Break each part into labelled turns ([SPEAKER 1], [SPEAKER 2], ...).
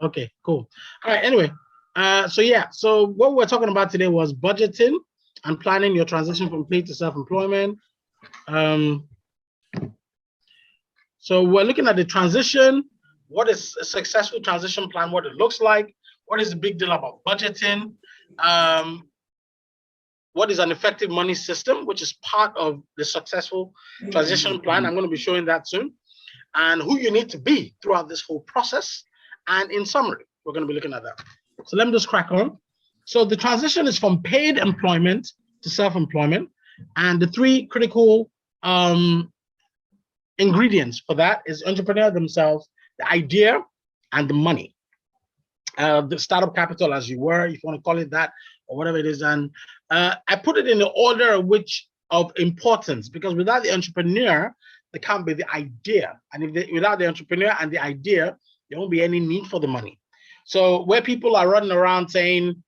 [SPEAKER 1] Okay, cool. All right, anyway, so what we're talking about today was budgeting and planning your transition from paid to self-employment. So we're looking at the transition, what is a successful transition plan, what it looks like, what is the big deal about budgeting, what is an effective money system, which is part of the successful transition plan. I'm going to be showing that soon, and who you need to be throughout this whole process. And in summary, we're going to be looking at that. So let me just crack on. So the transition is from paid employment to self-employment, and the three critical ingredients for that is entrepreneur themselves, the idea, and the money. The startup capital, as you were, if you want to call it that, or whatever it is. And I put it in the order of importance, because without the entrepreneur, there can't be the idea. And without the entrepreneur and the idea, there won't be any need for the money. So where people are running around saying,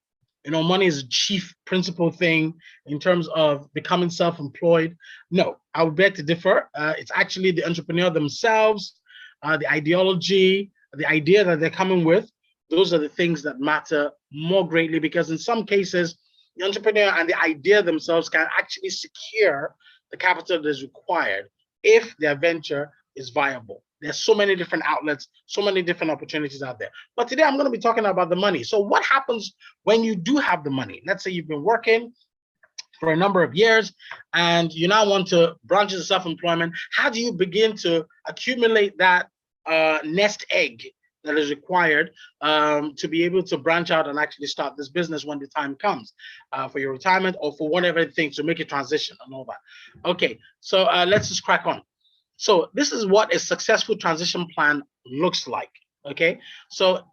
[SPEAKER 1] money is a chief principal thing in terms of becoming self-employed, no, I would beg to differ. It's actually the entrepreneur themselves, the ideology, the idea that they're coming with. Those are the things that matter more greatly, because in some cases, the entrepreneur and the idea themselves can actually secure the capital that is required if their venture is viable. There's so many different outlets, so many different opportunities out there. But today I'm going to be talking about the money. So what happens when you do have the money? Let's say you've been working for a number of years and you now want to branch into self-employment. How do you begin to accumulate that nest egg that is required to be able to branch out and actually start this business when the time comes for your retirement or for whatever things to make a transition and all that? Okay, so let's just crack on. So this is what a successful transition plan looks like. Okay, so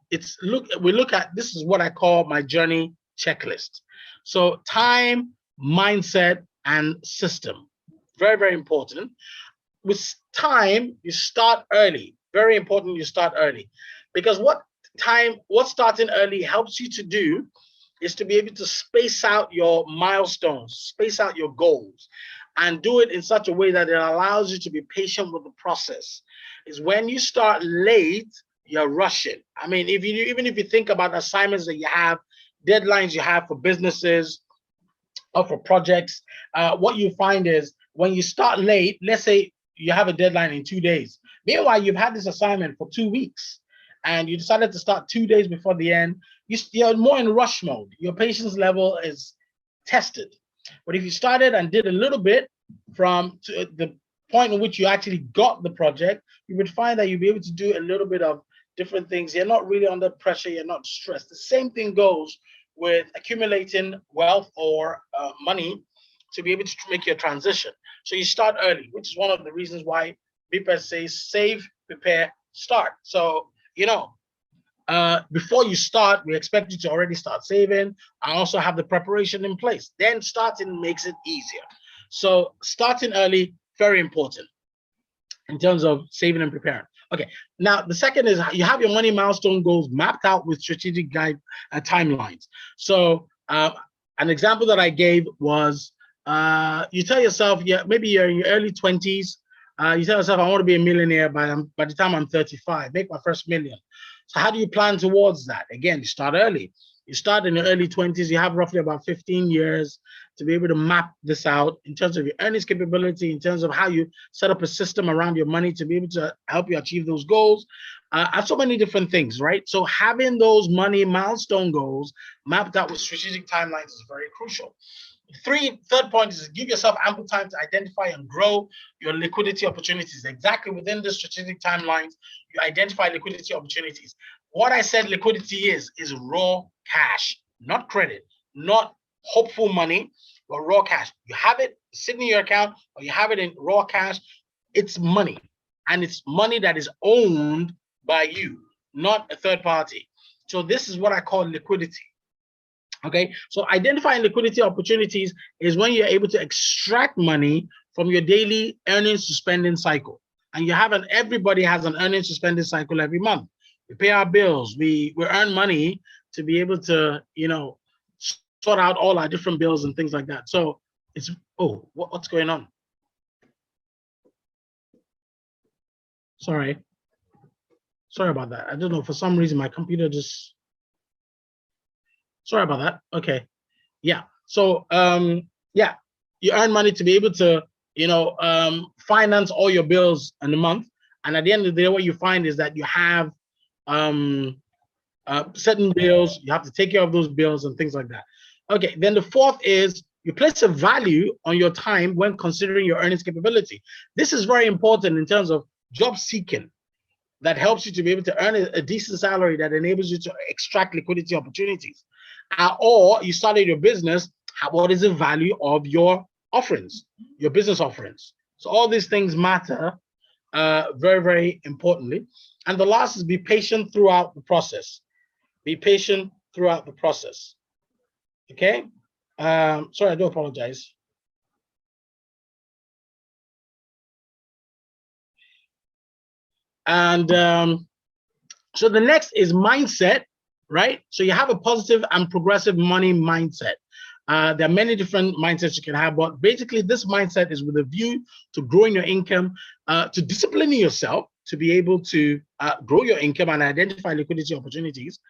[SPEAKER 1] we look at, this is what I call my journey checklist. So time, mindset, and system. Very, very important. With time, you start early. Very important you start early. Because what starting early helps you to do is to be able to space out your milestones, space out your goals, and do it in such a way that it allows you to be patient with the process. Is when you start late, you're rushing. I mean, even if you think about assignments that you have, deadlines you have for businesses or for projects, what you find is when you start late, let's say you have a deadline in 2 days. Meanwhile, you've had this assignment for 2 weeks and you decided to start 2 days before the end, you're more in rush mode. Your patience level is tested. But if you started and did a little bit from the point in which you actually got the project, you would find that you'll be able to do a little bit of different things. You're not really under pressure. You're not stressed. The same thing goes with accumulating wealth or money to be able to make your transition. So you start early, which is one of the reasons why BPER says save, prepare, start. So, before you start, we expect you to already start saving. I also have the preparation in place. Then starting makes it easier. So starting early, very important in terms of saving and preparing. Okay, now the second is you have your money milestone goals mapped out with strategic guide timelines. So an example that I gave was you tell yourself, maybe you're in your early 20s. You tell yourself, I want to be a millionaire by the time I'm 35, make my first million. So how do you plan towards that? Again, you start early. You start in your early 20s. You have roughly about 15 years to be able to map this out in terms of your earnings capability, in terms of how you set up a system around your money to be able to help you achieve those goals, and so many different things, right? So having those money milestone goals mapped out with strategic timelines is very crucial. Third point is give yourself ample time to identify and grow your liquidity opportunities. Exactly within the strategic timelines, you identify liquidity opportunities. What I said liquidity is raw cash, not credit, not hopeful money, but raw cash. You have it sitting in your account or you have it in raw cash. It's money, and it's money that is owned by you, not a third party. So this is what I call liquidity. Okay, so identifying liquidity opportunities is when you're able to extract money from your daily earnings to spending cycle. And everybody has an earnings to spending cycle every month. We pay our bills, we earn money to be able to, sort out all our different bills and things like that. So it's, what's going on? Sorry. Sorry about that. I don't know, for some reason my computer just, sorry about that. Okay. Yeah. So yeah, you earn money to be able to, finance all your bills in a month. And at the end of the day, what you find is that you have certain bills, you have to take care of those bills and things like that. Okay, then the fourth is you place a value on your time when considering your earnings capability. This is very important in terms of job seeking, that helps you to be able to earn a decent salary that enables you to extract liquidity opportunities. Or you started your business, what is the value of your offerings, your business offerings? So all these things matter very, very importantly. And the last is be patient throughout the process. Be patient throughout the process. Okay? Sorry, I do apologize. And so the next is mindset, right? So you have a positive and progressive money mindset. There are many different mindsets you can have, but basically this mindset is with a view to growing your income, to disciplining yourself to be able to grow your income and identify liquidity opportunities.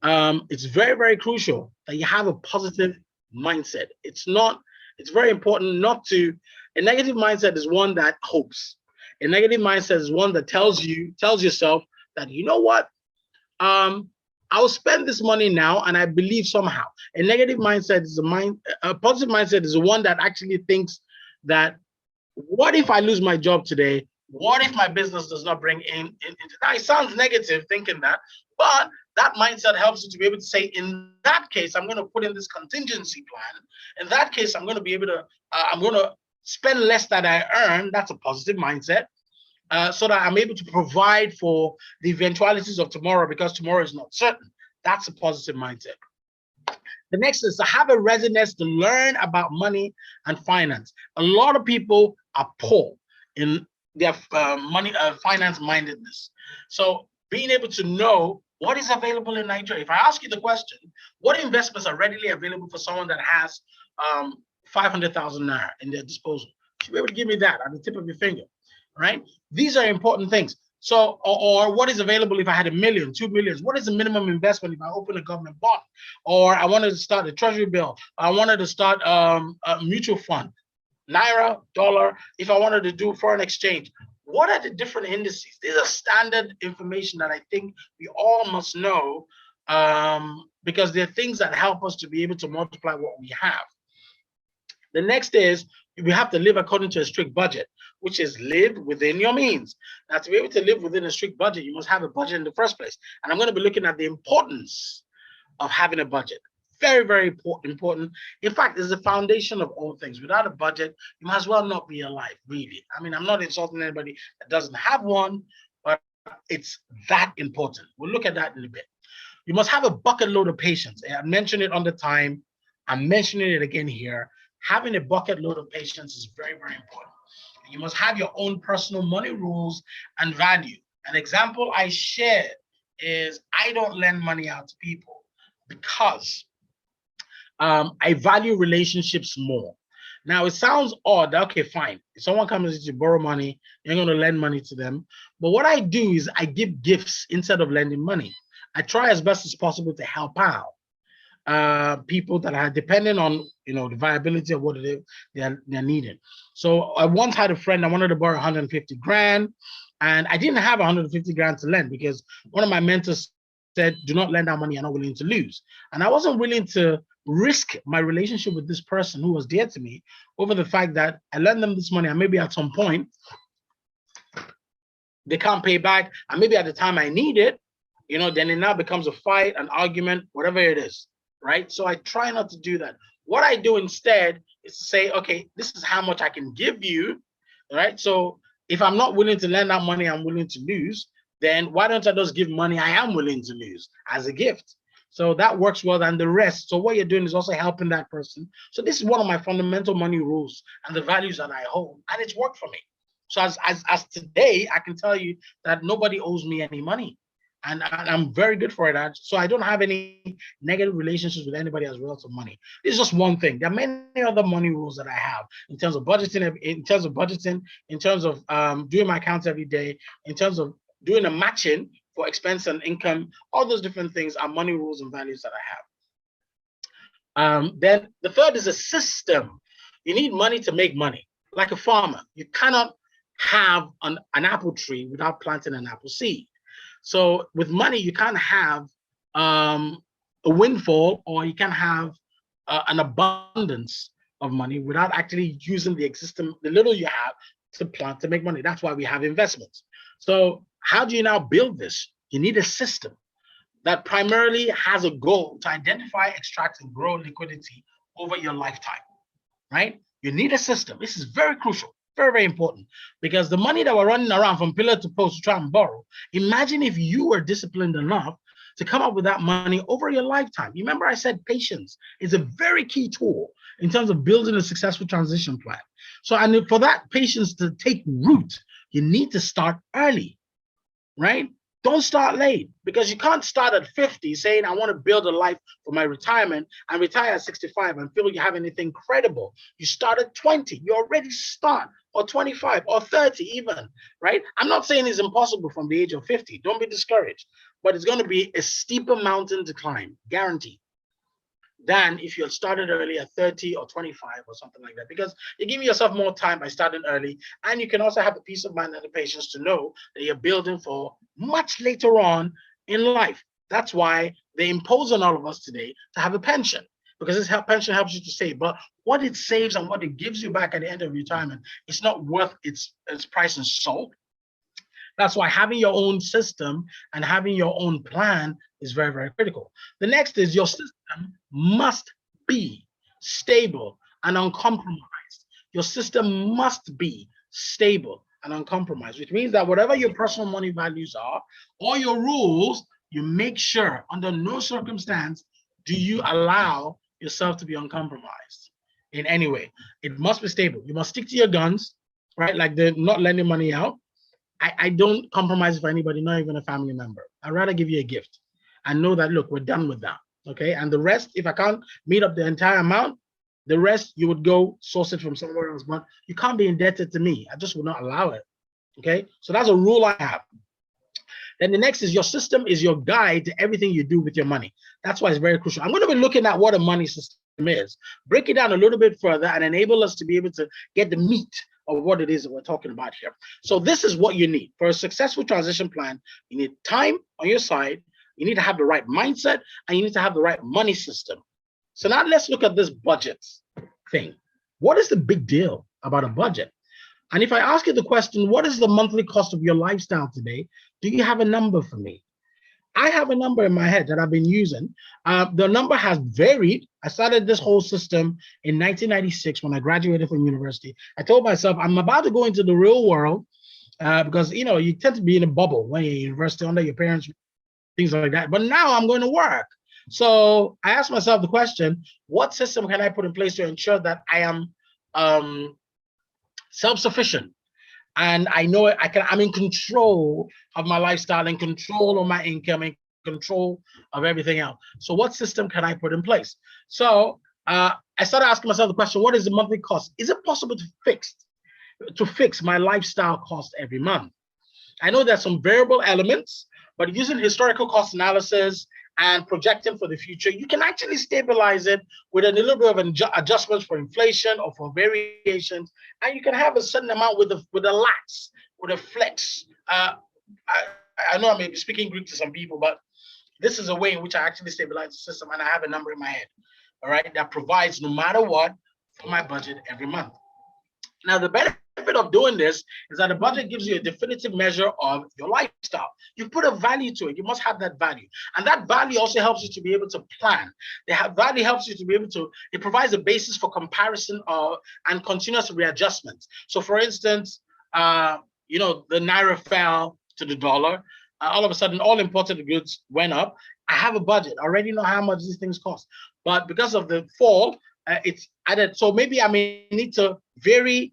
[SPEAKER 1] It's very, very crucial that you have a positive mindset. It's very important not to, a negative mindset is one that hopes. A negative mindset is one that tells yourself that, you know what, I'll spend this money now and I believe somehow. A negative mindset is a positive mindset is the one that actually thinks that, what if I lose my job today? What if my business does not bring in? Now it sounds negative thinking that, but that mindset helps you to be able to say, in that case, I'm going to put in this contingency plan. In that case, I'm going to be able to, I'm going to spend less than I earn. That's a positive mindset. So that I'm able to provide for the eventualities of tomorrow, because tomorrow is not certain. That's a positive mindset. The next is to have a readiness to learn about money and finance. A lot of people are poor in their finance mindedness. So being able to know what is available in Nigeria. If I ask you the question, what investments are readily available for someone that has 500,000 naira in their disposal? You should be able to give me that at the tip of your finger. Right? These are important things. So, or what is available if I had 1 million, 2 million? What is the minimum investment if I open a government bond? Or I wanted to start a treasury bill. I wanted to start a mutual fund, Naira, dollar. If I wanted to do foreign exchange, what are the different indices? These are standard information that I think we all must know, because they're things that help us to be able to multiply what we have. The next is, we have to live according to a strict budget, which is live within your means. Now, to be able to live within a strict budget, you must have a budget in the first place. And I'm going to be looking at the importance of having a budget. Very, very important. In fact, it's the foundation of all things. Without a budget, you might as well not be alive, really. I mean, I'm not insulting anybody that doesn't have one, but it's that important. We'll look at that in a bit. You must have a bucket load of patience. I mentioned it on the time. I'm mentioning it again here. Having a bucket load of patience is very, very important. You must have your own personal money rules and value. An example I shared is I don't lend money out to people because I value relationships more. Now, it sounds odd. Okay, fine. If someone comes to borrow money, you're going to lend money to them. But what I do is I give gifts instead of lending money. I try as best as possible to help out people that are dependent on the viability of what it is they're needing. So I once had a friend, I wanted to borrow 150 grand, and I didn't have 150 grand to lend because one of my mentors said, do not lend out money you're not willing to lose. And I wasn't willing to risk my relationship with this person who was dear to me over the fact that I lend them this money and maybe at some point they can't pay back, and maybe at the time I need it, then it now becomes a fight, an argument, whatever it is. Right? So I try not to do that. What I do instead is to say, okay, this is how much I can give you, right? So if I'm not willing to lend out money I'm willing to lose, then why don't I just give money I am willing to lose as a gift? So that works well than the rest. So what you're doing is also helping that person. So this is one of my fundamental money rules and the values that I hold, and it's worked for me. So as today, I can tell you that nobody owes me any money. And I'm very good for it. So I don't have any negative relationships with anybody as a result of money. This is just one thing. There are many other money rules that I have in terms of budgeting, in terms of doing my accounts every day, in terms of doing a matching for expense and income. All those different things are money rules and values that I have. Then the third is a system. You need money to make money. Like a farmer, you cannot have an apple tree without planting an apple seed. So with money, you can't have a windfall, or you can have an abundance of money without actually using the little you have to plant to make money. That's why we have investments. So how do you now build this? You need a system that primarily has a goal to identify, extract, and grow liquidity over your lifetime, right? You need a system. This is very crucial, very, very important, because the money that we're running around from pillar to post to try and borrow, imagine if you were disciplined enough to come up with that money over your lifetime. Remember I said patience is a very key tool in terms of building a successful transition plan. So, and for that patience to take root, you need to start early, right? Don't start late, because you can't start at 50 saying, I want to build a life for my retirement and retire at 65 and feel you have anything credible. You start at 20, you already start, or 25 or 30 even, right? I'm not saying it's impossible from the age of 50. Don't be discouraged, but it's going to be a steeper mountain decline, guaranteed, than if you had started early at 30 or 25 or something like that, because you're giving yourself more time by starting early. And you can also have the peace of mind and the patience to know that you're building for much later on in life. That's why they impose on all of us today to have a pension, because this pension helps you to save. But what it saves and what it gives you back at the end of retirement, it's not worth its price in salt. That's why having your own system and having your own plan is very, very critical. The next is your system must be stable and uncompromised. Your system must be stable and uncompromised, which means that whatever your personal money values are or your rules, you make sure under no circumstance do you allow yourself to be uncompromised in any way. It must be stable. You must stick to your guns, right? Like they're not lending money out. I don't compromise for anybody, not even a family member. I'd rather give you a gift and know that, look, we're done with that, okay? And the rest, if I can't meet up the entire amount, the rest you would go source it from somewhere else, but you can't be indebted to me. I just would not allow it, okay? So that's a rule I have. Then the next is your system is your guide to everything you do with your money. That's why it's very crucial. I'm going to be looking at what a money system is, break it down a little bit further, and enable us to be able to get the meat of what it is that we're talking about here. So this is what you need. For a successful transition plan, you need time on your side, you need to have the right mindset, and you need to have the right money system. So now let's look at this budget thing. What is the big deal about a budget? And if I ask you the question, what is the monthly cost of your lifestyle today? Do you have a number for me? I have a number in my head that I've been using. The number has varied. I started this whole system in 1996 when I graduated from university. I told myself I'm about to go into the real world because, you know, you tend to be in a bubble when you're in university under your parents, things like that. But now I'm going to work. So I asked myself the question, what system can I put in place to ensure that I am self-sufficient? And I know I'm in control of my lifestyle, in control of my income, in control of everything else. So what system can I put in place? So I started asking myself the question, what is the monthly cost? Is it possible to fix my lifestyle cost every month? I know there's some variable elements, but using historical cost analysis and projecting for the future, you can actually stabilize it with a little bit of adjustments for inflation or for variations, and you can have a certain amount with a lax, with a flex. I know I may be speaking Greek to some people, but this is a way in which I actually stabilize the system, and I have a number in my head, all right, that provides no matter what for my budget every month. Now, the benefit of doing this is that the budget gives you a definitive measure of your lifestyle. You put a value to it. You must have that value. And that value also helps you to be able to plan. Value helps you to be able to, it provides a basis for comparison and continuous readjustment. So for instance, you know, the Naira fell to the dollar. All of a sudden, all imported goods went up. I have a budget. I already know how much these things cost. But because of the fall, it's added. So maybe I may need to vary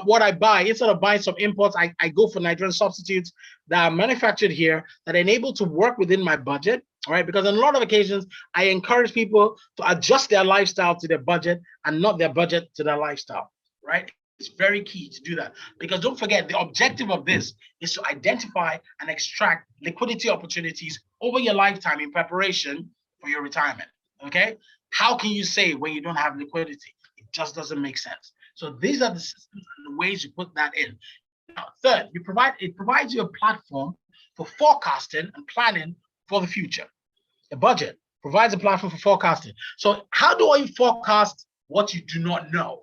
[SPEAKER 1] what I buy. Instead of buying some imports, I go for Nigerian substitutes that are manufactured here that are able to work within my budget, all right? Because on a lot of occasions, I encourage people to adjust their lifestyle to their budget and not their budget to their lifestyle, right? It's very key to do that, because don't forget, the objective of this is to identify and extract liquidity opportunities over your lifetime in preparation for your retirement. Okay? How can you save when you don't have liquidity? It just doesn't make sense. So these are the systems and the ways you put that in. Now, third, it provides you a platform for forecasting and planning for the future. A budget provides a platform for forecasting. So how do I forecast what you do not know?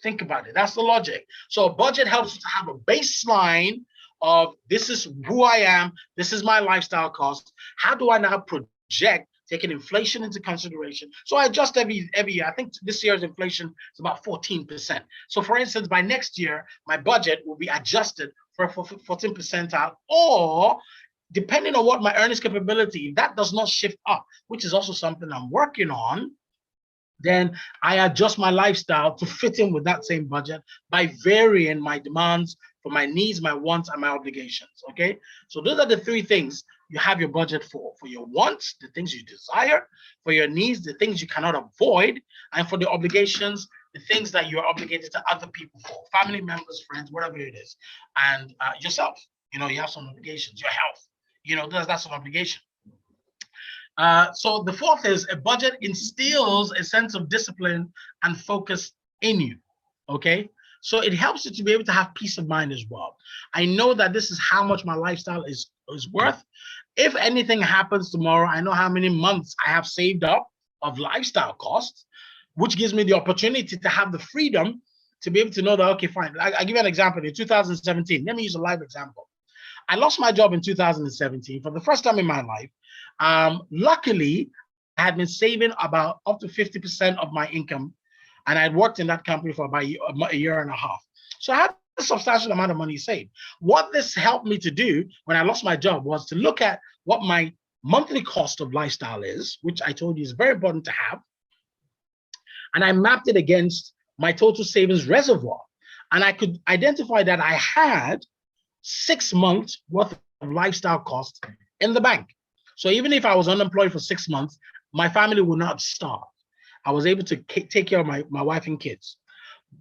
[SPEAKER 1] Think about it. That's the logic. So a budget helps you to have a baseline of, this is who I am, this is my lifestyle cost. How do I now project, taking inflation into consideration? So I adjust every year. I think this year's inflation is about 14%. So for instance, by next year, my budget will be adjusted for 14% out, or depending on what my earnings capability, if that does not shift up, which is also something I'm working on, then I adjust my lifestyle to fit in with that same budget by varying my demands for my needs, my wants, and my obligations. Okay, so those are the three things you have your budget for. For your wants, the things you desire; for your needs, the things you cannot avoid; and for the obligations, the things that you're obligated to other people for, family members, friends, whatever it is, and yourself. You have some obligations, your health. That's an obligation. So the fourth is, a budget instills a sense of discipline and focus in you. Okay, so it helps you to be able to have peace of mind as well. I know that this is how much my lifestyle is worth. If anything happens tomorrow, I know how many months I have saved up of lifestyle costs, which gives me the opportunity to have the freedom to be able to know that, okay, fine. I'll give you an example. In 2017, let me use a live example. I lost my job in 2017 for the first time in my life. Luckily, I had been saving about up to 50% of my income, and I had worked in that company for about a year and a half. So I had a substantial amount of money saved. What this helped me to do when I lost my job was to look at what my monthly cost of lifestyle is, which I told you is very important to have. And I mapped it against my total savings reservoir. And I could identify that I had 6 months worth of lifestyle costs in the bank. So even if I was unemployed for 6 months, my family would not starve. I was able to take care of my wife and kids.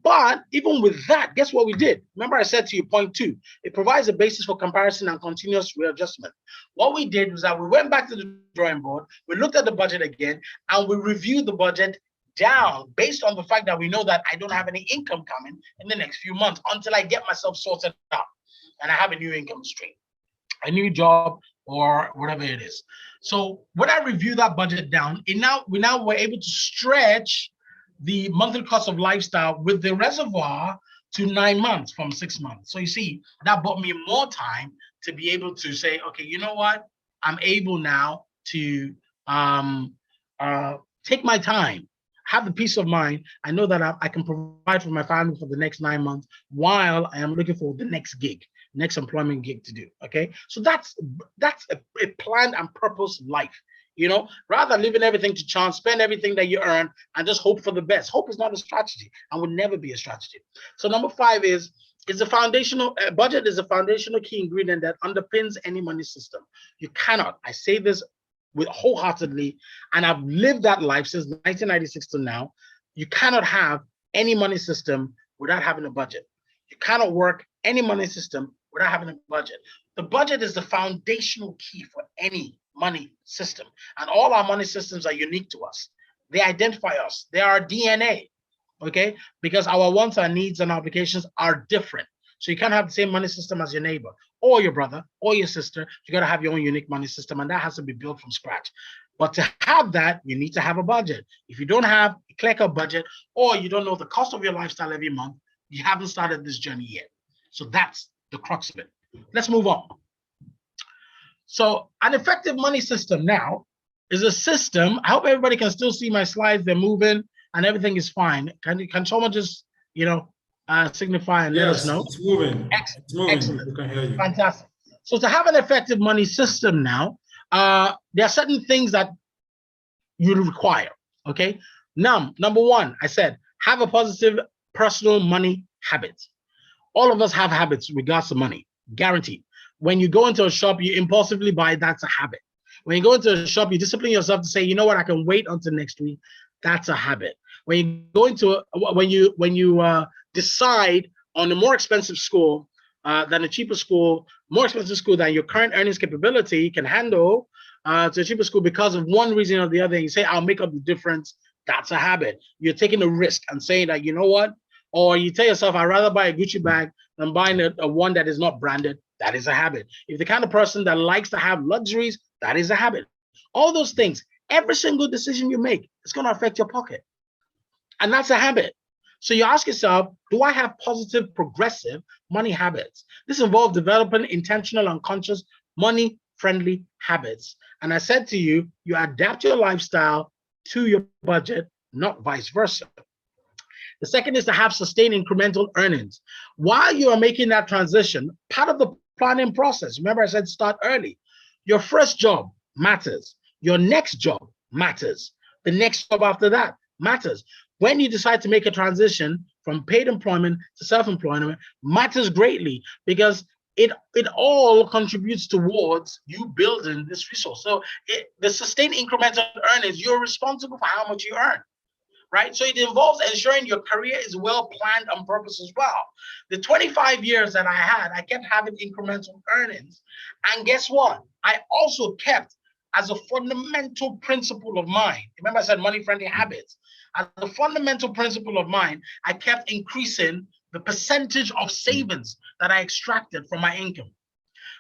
[SPEAKER 1] But even with that, guess what we did? Remember I said to you, point 2, it provides a basis for comparison and continuous readjustment. What we did was that we went back to the drawing board, we looked at the budget again, and we reviewed the budget down based on the fact that we know that I don't have any income coming in the next few months until I get myself sorted out and I have a new income stream, a new job, or whatever it is. So when I review that budget down, we now were able to stretch the monthly cost of lifestyle with the reservoir to 9 months from 6 months. So you see, that bought me more time to be able to say, okay, you know what? I'm able now to take my time, have the peace of mind. I know that I can provide for my family for the next 9 months while I am looking for the next gig, next employment gig to do. Okay, so that's a planned and purposed life. Rather than leaving everything to chance, spend everything that you earn and just hope for the best. Hope is not a strategy and would never be a strategy. So number 5 is a foundational budget is a foundational key ingredient that underpins any money system. You cannot, I say this with wholeheartedly, and I've lived that life since 1996 to now. You cannot have any money system without having a budget. You cannot work any money system without having a budget. The budget is the foundational key for any money system, and all our money systems are unique to us. They identify us. They are our DNA, okay? Because our wants, our needs, and obligations are different. So you can't have the same money system as your neighbor or your brother or your sister. You got to have your own unique money system, and that has to be built from scratch. But to have that, you need to have a budget. If you don't have a clear-cut budget, or you don't know the cost of your lifestyle every month, you haven't started this journey yet. So that's the crux of it. Let's move on. So an effective money system now is a system. I hope everybody can still see my slides. They're moving and everything is fine. Can someone just, signify and let us know?
[SPEAKER 2] It's moving.
[SPEAKER 1] Excellent.
[SPEAKER 2] It's moving.
[SPEAKER 1] Excellent.
[SPEAKER 2] We can hear you.
[SPEAKER 1] Fantastic. So to have an effective money system now, there are certain things that you require, okay? Now, number 1, I said, have a positive personal money habit. All of us have habits regards to money, guaranteed. When you go into a shop, you impulsively buy, that's a habit. When you go into a shop, you discipline yourself to say, you know what, I can wait until next week. That's a habit. When you go into when you decide on a more expensive school than a cheaper school, more expensive school than your current earnings capability can handle, to a cheaper school because of one reason or the other, and you say, I'll make up the difference, that's a habit. You're taking a risk and saying that, you know what? Or you tell yourself, I'd rather buy a Gucci bag than buying a one that is not branded. That is a habit. If the kind of person that likes to have luxuries, that is a habit. All those things, every single decision you make is going to affect your pocket. And that's a habit. So you ask yourself, do I have positive, progressive money habits? This involves developing intentional, unconscious, money-friendly habits. And I said to you, you adapt your lifestyle to your budget, not vice versa. The second is to have sustained incremental earnings. While you are making that transition, part of the planning process, remember I said start early. Your first job matters. Your next job matters. The next job after that matters. When you decide to make a transition from paid employment to self-employment, matters greatly because it all contributes towards you building this resource. So the sustained incremental earnings, you're responsible for how much you earn, right? So it involves ensuring your career is well planned on purpose as well. The 25 years that I had, I kept having incremental earnings. And guess what? I also kept, as a fundamental principle of mine, remember I said money-friendly habits, as a fundamental principle of mine, I kept increasing the percentage of savings that I extracted from my income.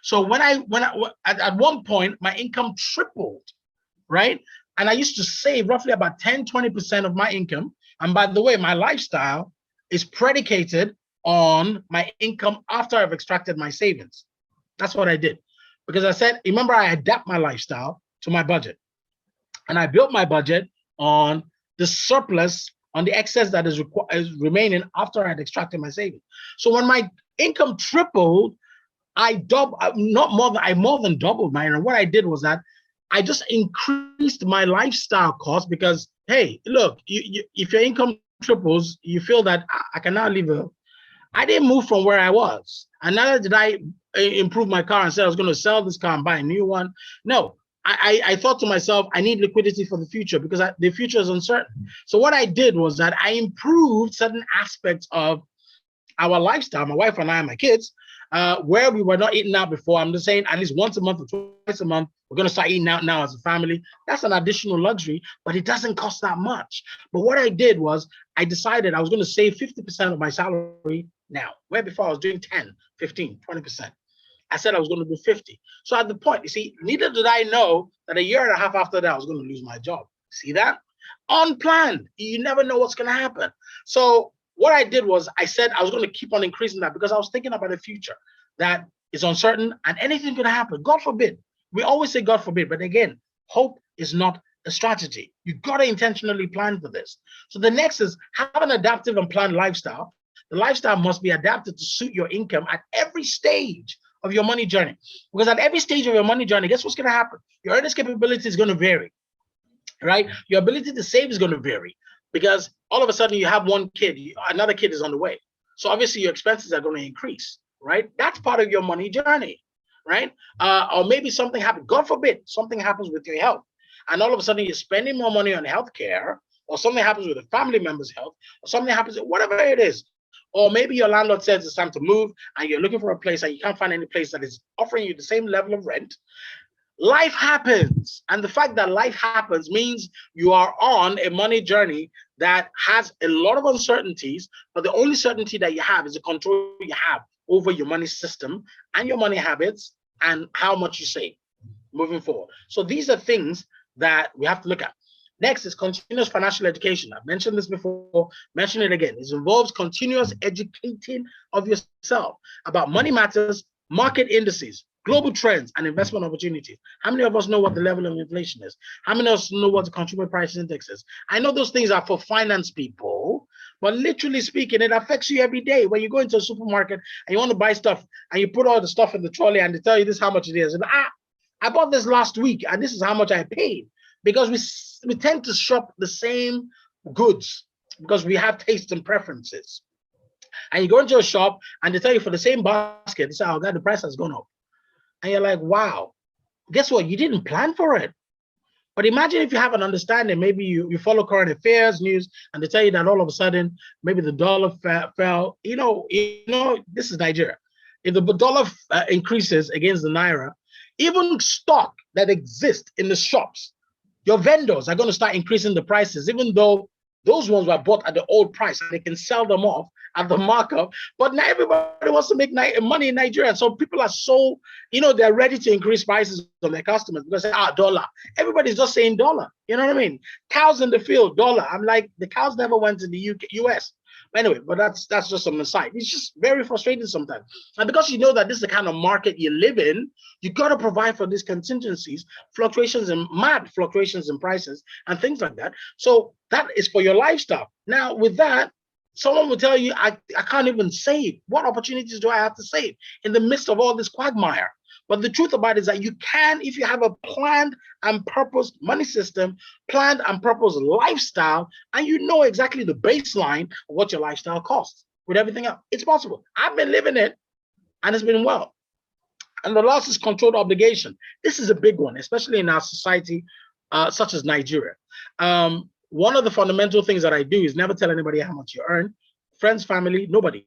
[SPEAKER 1] So when I at one point, my income tripled, right? And I used to save roughly about 10-20% of my income. And by the way, my lifestyle is predicated on my income after I've extracted my savings. That's what I did. Because I said, remember, I adapt my lifestyle to my budget. And I built my budget on the surplus, on the excess that is remaining after I had extracted my savings. So when my income tripled, I more than doubled mine. And what I did was that I just increased my lifestyle cost because, hey, look, if your income triples, you feel that I can now live I didn't move from where I was. And neither did I improve my car and say I was going to sell this car and buy a new one. No, I thought to myself, I need liquidity for the future because the future is uncertain. So what I did was that I improved certain aspects of our lifestyle, my wife and I and my kids, where we were not eating out before. I'm just saying at least once a month or twice a month, we're going to start eating out now as a family. That's an additional luxury, but it doesn't cost that much. But what I did was I decided I was going to save 50% of my salary now, where before I was doing 10, 15, 20%. I said I was going to do 50. So at the point, you see, neither did I know that a year and a half after that, I was going to lose my job. See that? Unplanned. You never know what's going to happen. So what I did was I said I was going to keep on increasing that because I was thinking about the future that is uncertain and anything could happen. God forbid. We always say God forbid, but again, hope is not a strategy. You've got to intentionally plan for this. So the next is have an adaptive and planned lifestyle. The lifestyle must be adapted to suit your income at every stage of your money journey. Because at every stage of your money journey, guess what's going to happen? Your earnings capability is going to vary, right? Your ability to save is going to vary because all of a sudden you have one kid, another kid is on the way. So obviously your expenses are going to increase, right? That's part of your money journey, right? Or maybe something happens, God forbid, something happens with your health. And all of a sudden you're spending more money on healthcare, or something happens with a family member's health, or something happens, whatever it is. Or maybe your landlord says it's time to move and you're looking for a place and you can't find any place that is offering you the same level of rent. Life happens. And the fact that life happens means you are on a money journey that has a lot of uncertainties, but the only certainty that you have is the control you have over your money system and your money habits and how much you save moving forward. So these are things that we have to look at. Next is continuous financial education. I've mentioned this before, mention it again. It involves continuous educating of yourself about money matters, market indices, global trends, and investment opportunities. How many of us know what the level of inflation is? How many of us know what the consumer price index is? I know those things are for finance people, but literally speaking, it affects you every day. When you go into a supermarket and you want to buy stuff and you put all the stuff in the trolley and they tell you this is how much it is. And I bought this last week and this is how much I paid. Because we tend to shop the same goods because we have tastes and preferences. And you go into a shop and they tell you for the same basket, they say, oh God, the price has gone up. And you're like, wow, guess what? You didn't plan for it. But imagine if you have an understanding, maybe you follow current affairs news, and they tell you that all of a sudden maybe the dollar fell. This is Nigeria. If the dollar increases against the naira, even stock that exists in the shops, your vendors are going to start increasing the prices, even though those ones were bought at the old price and they can sell them off at the markup. But now everybody wants to make money in Nigeria. So people are so, they're ready to increase prices on their customers because they say, dollar. Everybody's just saying dollar. You know what I mean? Cows in the field, dollar. I'm like, the cows never went to the US. But anyway, but that's just an aside. It's just very frustrating sometimes. And because you know that this is the kind of market you live in, you got to provide for these contingencies, mad fluctuations in prices and things like that. So that is for your lifestyle. Now, with that, someone will tell you, I can't even save. What opportunities do I have to save in the midst of all this quagmire? But the truth about it is that you can, if you have a planned and purposed money system, planned and purposed lifestyle, and you know exactly the baseline of what your lifestyle costs with everything else. It's possible. I've been living it, and it's been well. And the last is controlled obligation. This is a big one, especially in our society, such as Nigeria. One of the fundamental things that I do is never tell anybody how much you earn. Friends, family, nobody.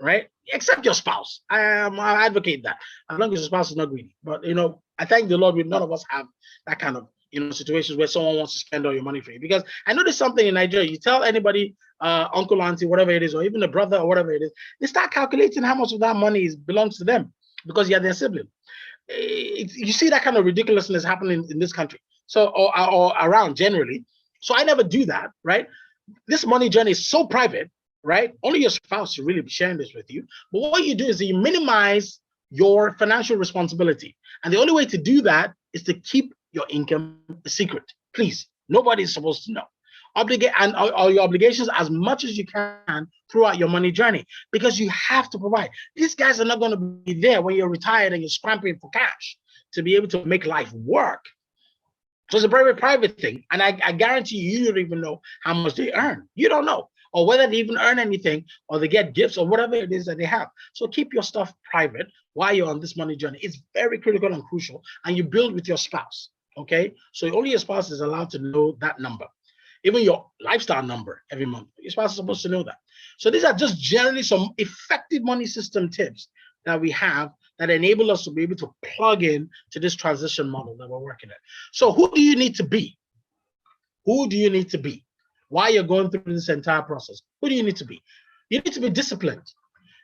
[SPEAKER 1] Right? Except your spouse. I advocate that as long as your spouse is not greedy. But I thank the Lord, none of us have that kind of situations where someone wants to spend all your money for you. Because I noticed something in Nigeria. You tell anybody, uncle, auntie, whatever it is, or even a brother or whatever it is, they start calculating how much of that money belongs to them because you're their sibling. You see that kind of ridiculousness happening in this country, so or around generally. So I never do that, right? This money journey is so private. Right? Only your spouse should really be sharing this with you. But what you do is you minimize your financial responsibility. And the only way to do that is to keep your income a secret. Please, nobody is supposed to know. Obligate and all your obligations as much as you can throughout your money journey, because you have to provide. These guys are not going to be there when you're retired and you're scrambling for cash to be able to make life work. So it's a very private thing. And I guarantee you don't even know how much they earn. You don't know. Or whether they even earn anything, or they get gifts, or whatever it is that they have. So keep your stuff private while you're on this money journey. It's very critical and crucial, and you build with your spouse, okay? So only your spouse is allowed to know that number, even your lifestyle number every month. Your spouse is supposed to know that. So these are just generally some effective money system tips that we have that enable us to be able to plug in to this transition model that we're working at. So who do you need to be? Who do you need to be? While you're going through this entire process, who do you need to be? You need to be disciplined.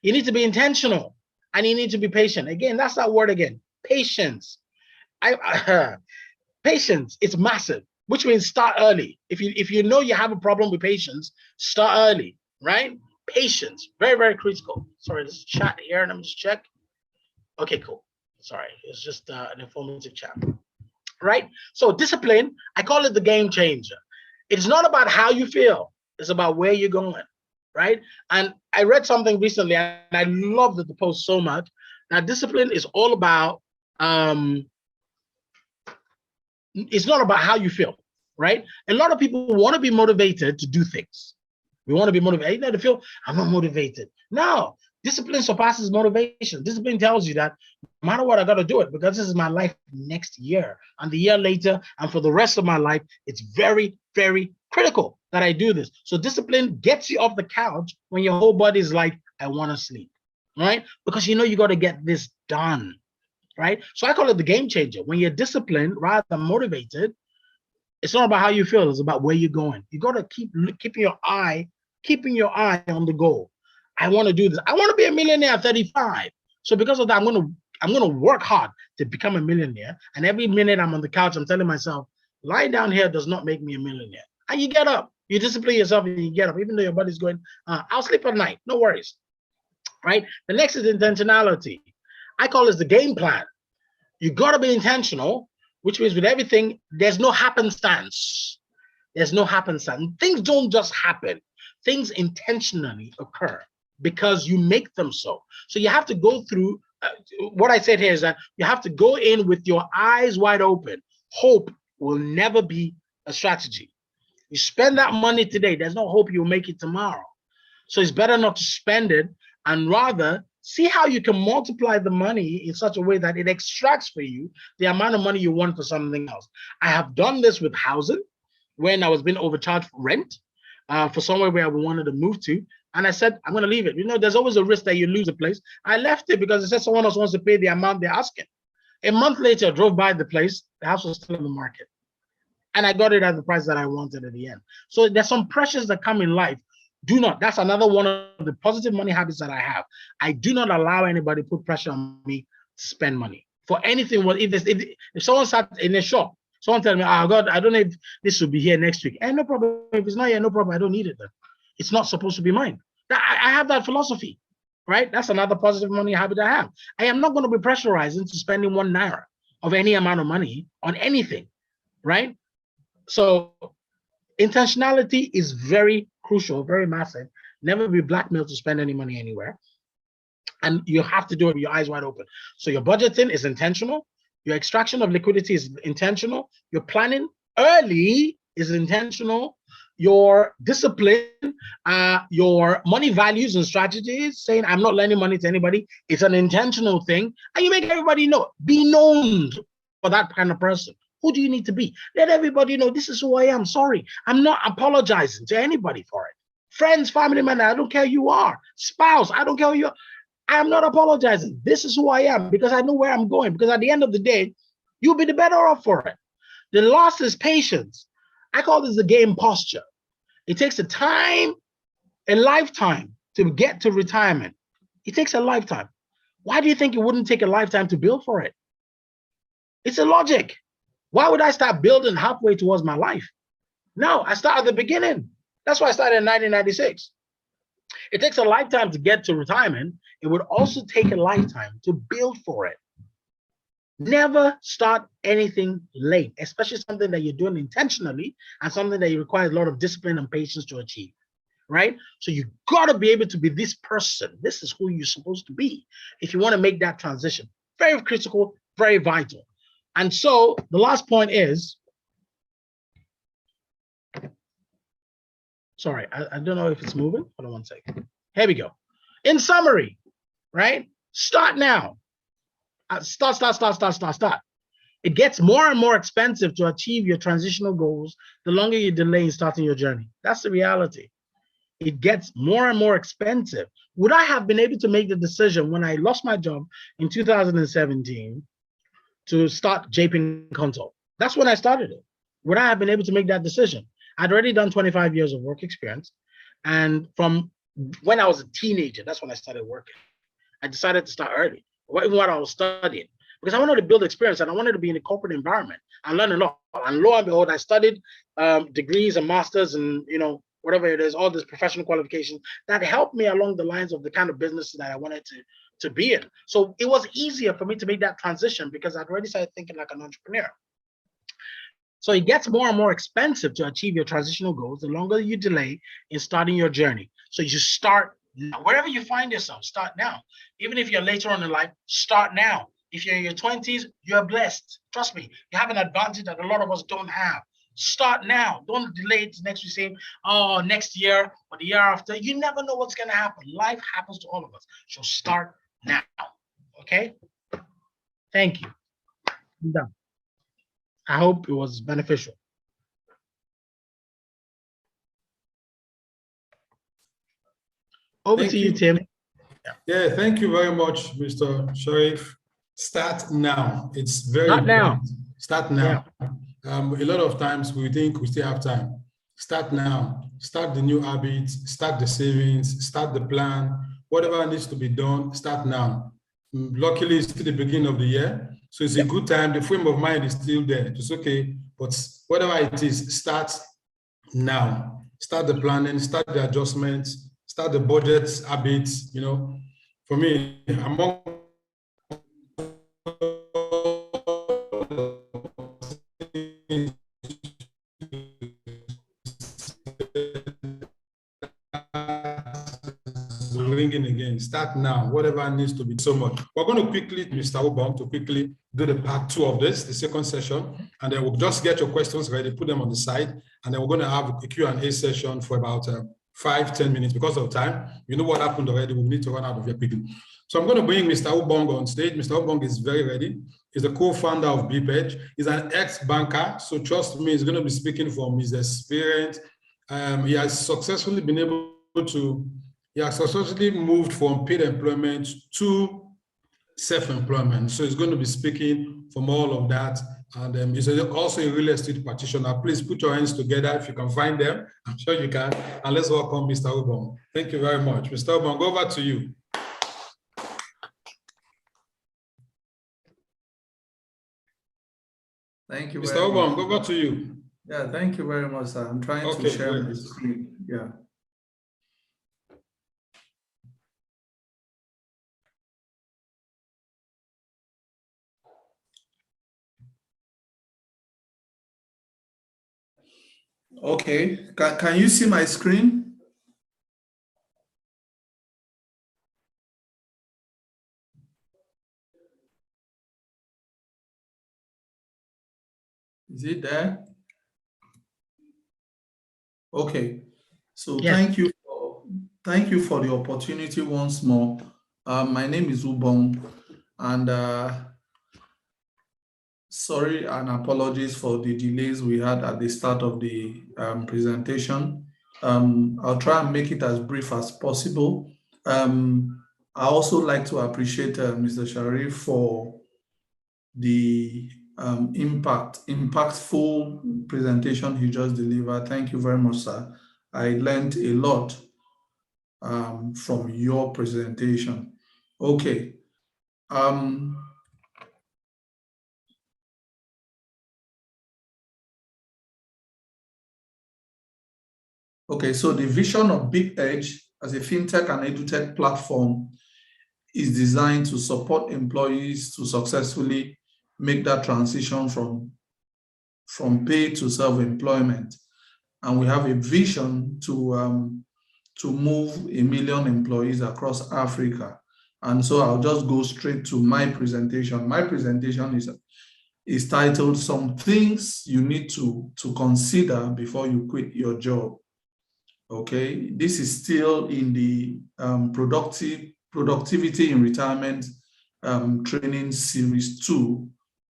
[SPEAKER 1] You need to be intentional, and you need to be patient. Again, that's that word again, patience. Patience, it's massive, which means start early. If you know you have a problem with patience, start early, right? Patience, very, very critical. Sorry, this chat here, let me just check. Okay, cool. Sorry, it's just an informative chat, right? So discipline, I call it the game changer. It's not about how you feel. It's about where you're going, right? And I read something recently, and I loved the post so much. Now, discipline is all about, it's not about how you feel, right? A lot of people want to be motivated to do things. We want to be motivated. You know, to feel, I'm not motivated. No, discipline surpasses motivation. Discipline tells you that no matter what, I got to do it because this is my life next year and the year later and for the rest of my life. It's very, very critical that I do this. So discipline gets you off the couch when your whole body is like, I want to sleep, right? Because you know you got to get this done, right? So I call it the game changer. When you're disciplined rather than motivated, it's not about how you feel. It's about where you're going. You got to keeping your eye on the goal. I want to do this. I want to be a millionaire at 35. So because of that, I'm going to work hard to become a millionaire. And every minute I'm on the couch, I'm telling myself, lying down here does not make me a millionaire. And you get up. You discipline yourself and you get up, even though your body's going, I'll sleep at night. No worries. Right? The next is intentionality. I call this the game plan. You got to be intentional, which means with everything, there's no happenstance. There's no happenstance. Things don't just happen. Things intentionally occur because you make them so. So you have to go through, what I said here is that you have to go in with your eyes wide open. Hope will never be a strategy. You spend that money today, there's no hope you'll make it tomorrow. So it's better not to spend it and rather See how you can multiply the money in such a way that it extracts for you the amount of money you want for something else. I have done this with housing when I was being overcharged for rent for somewhere where I wanted to move to. And I said, I'm going to leave it. You know, there's always a risk that you lose a place. I left it because it said someone else wants to pay the amount they're asking. A month later, I drove by the place. The house was still in the market. And I got it at the price that I wanted at the end. So there's some pressures that come in life. Do not. That's another one of the positive money habits that I have. I do not allow anybody to put pressure on me to spend money for anything. Well, if someone sat in a shop, someone tell me, oh God, I don't know if this will be here next week. And no problem. If it's not here, no problem. I don't need it then. It's not supposed to be mine. I have that philosophy, right? That's another positive money habit I have. I am not going to be pressurized into spending 1 naira of any amount of money on anything, right? So intentionality is very crucial, very massive. Never be blackmailed to spend any money anywhere. And you have to do it with your eyes wide open. So your budgeting is intentional. Your extraction of liquidity is intentional. Your planning early is intentional. Your discipline, your money values and strategies, saying I'm not lending money to anybody, it's an intentional thing. And you make everybody know. Be known for that kind of person. Who do you need to be? Let everybody know this is who I am. Sorry, I'm not apologizing to anybody for it. Friends, family members, I don't care who you are. Spouse, I don't care who you are. I am not apologizing. This is who I am because I know where I'm going. Because at the end of the day, you'll be the better off for it. The loss is patience. I call this the game posture. It takes a lifetime to get to retirement. It takes a lifetime. Why do you think it wouldn't take a lifetime to build for it? It's a logic. Why would I start building halfway towards my life? No, I start at the beginning. That's why I started in 1996. It takes a lifetime to get to retirement. It would also take a lifetime to build for it. Never start anything late, especially something that you're doing intentionally and something that requires a lot of discipline and patience to achieve, right? So you got to be able to be this person. This is who you're supposed to be if you want to make that transition. Very critical, very vital. And so the last point is, sorry, I don't know if it's moving. Hold on one second. Here we go. In summary, right? Start now. Start. It gets more and more expensive to achieve your transitional goals the longer you delay in starting your journey. That's the reality. It gets more and more expensive. Would I have been able to make the decision when I lost my job in 2017 to start JP Consult? That's when I started it. Would I have been able to make that decision? I'd already done 25 years of work experience. And from when I was a teenager, that's when I started working. I decided to start early, even what I was studying, because I wanted to build experience and I wanted to be in a corporate environment and learn a lot. And lo and behold, I studied degrees and masters and, whatever it is, all this professional qualifications that helped me along the lines of the kind of business that I wanted to be in. So it was easier for me to make that transition because I'd already started thinking like an entrepreneur. So it gets more and more expensive to achieve your transitional goals the longer you delay in starting your journey. So you start now. Wherever you find yourself, start now. Even if you're later on in life, start now. If you're in your 20s, you're blessed. Trust me, you have an advantage that a lot of us don't have. Start now. Don't delay it next week saying, oh, next year or the year after. You never know what's going to happen. Life happens to all of us. So start now. Okay? Thank you. I'm done. I hope it was beneficial. Over to you, Tim.
[SPEAKER 2] Yeah, thank you very much, Mr. Sharif. Start now. It's very
[SPEAKER 1] important.
[SPEAKER 2] Start now. Yeah. A lot of times we think we still have time. Start now. Start the new habits, start the savings, start the plan. Whatever needs to be done, start now. Luckily, it's still the beginning of the year. So it's a good time. The frame of mind is still there. It's okay. But whatever it is, start now. Start the planning, start the adjustments, start the budgets, habits. For me, among ringing again. Start now. Whatever needs to be so much. We're going to quickly, Mr. Obong, to quickly do the part 2 of this, the second session, and then we'll just get your questions ready, put them on the side, and then we're going to have a Q&A session for about 5-10 minutes because of time. You know what happened already. We need to run out of here quickly. So I'm going to bring Mr. Ubong on stage. Mr. Ubong is very ready. He's the co-founder of BPEDGE. He's an ex-banker. So trust me, he's going to be speaking from his experience. He has successfully been able to, he has successfully moved from paid employment to self-employment. So he's going to be speaking from all of that. And he's also a real estate practitioner. Please put your hands together if you can find them. I'm sure you can. And let's welcome Mr. Ubong. Thank you very much. Mr. Ubong, over to you.
[SPEAKER 3] Thank you.
[SPEAKER 2] Mr. Ubong, over to you.
[SPEAKER 3] Yeah, thank you very much, sir. I'm trying to share my screen. Yeah. Okay, can you see my screen? Is it there? Okay, so
[SPEAKER 1] yes.
[SPEAKER 3] Thank you for the opportunity once more. My name is Ubong, and sorry and apologies for the delays we had at the start of the presentation. I'll try and make it as brief as possible. I also like to appreciate Mr. Sharif for the impactful presentation he just delivered. Thank you very much, sir. I learned a lot from your presentation. Okay. Okay, so the vision of BPEDGE as a fintech and edutech platform is designed to support employees to successfully make that transition from paid to self-employment. And we have a vision to move 1 million employees across Africa. And so I'll just go straight to my presentation. My presentation is titled "Some Things You Need to Consider Before You Quit Your Job." Okay, this is still in the Productivity in Retirement training series 2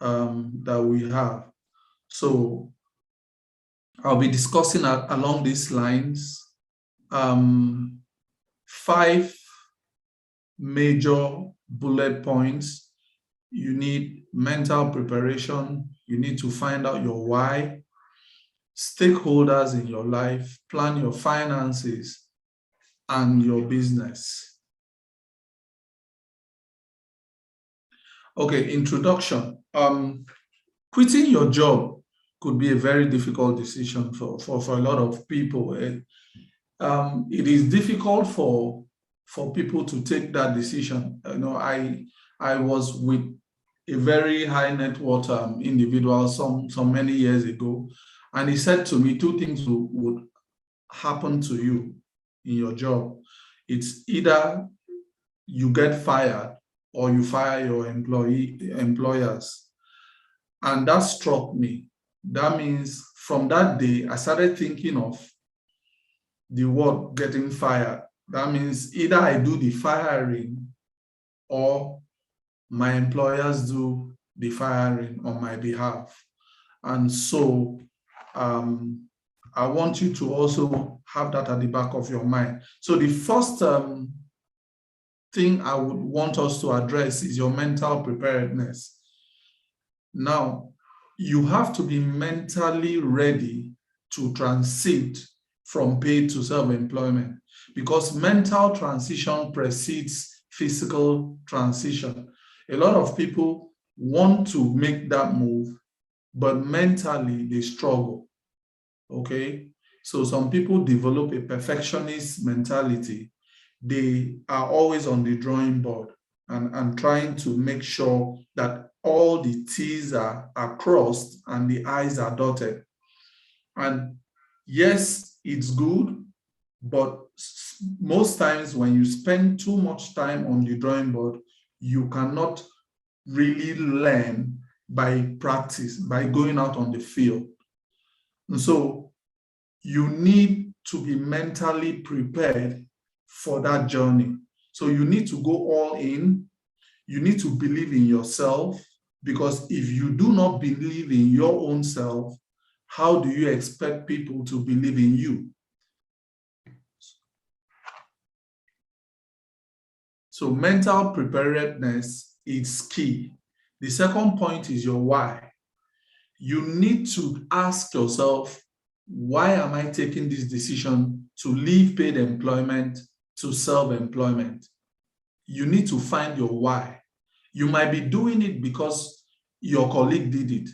[SPEAKER 3] that we have. So I'll be discussing along these lines 5 major bullet points. You need mental preparation. You need to find out your why, stakeholders in your life, plan your finances, and your business. Okay, introduction. Quitting your job could be a very difficult decision for a lot of people. It is difficult for people to take that decision. You know, I was with a very high net worth individual some many years ago, and he said to me 2 things would happen to you in your job. It's either you get fired or you fire your employers. And that struck me. That means from that day, I started thinking of the word getting fired. That means either I do the firing or my employers do the firing on my behalf. And so I want you to also have that at the back of your mind. So the first thing I would want us to address is your mental preparedness. Now, you have to be mentally ready to transit from paid to self-employment, because mental transition precedes physical transition. A lot of people want to make that move, but mentally they struggle. Okay, so some people develop a perfectionist mentality. They are always on the drawing board and trying to make sure that all the T's are crossed and the I's are dotted. And yes, it's good, but most times when you spend too much time on the drawing board, you cannot really learn by practice, by going out on the field. And so you need to be mentally prepared for that journey. So you need to go all in. You need to believe in yourself, because if you do not believe in your own self, how do you expect people to believe in you? So mental preparedness is key. The second point is your why. You need to ask yourself, why am I taking this decision to leave paid employment to self-employment? You need to find your why. You might be doing it because your colleague did it.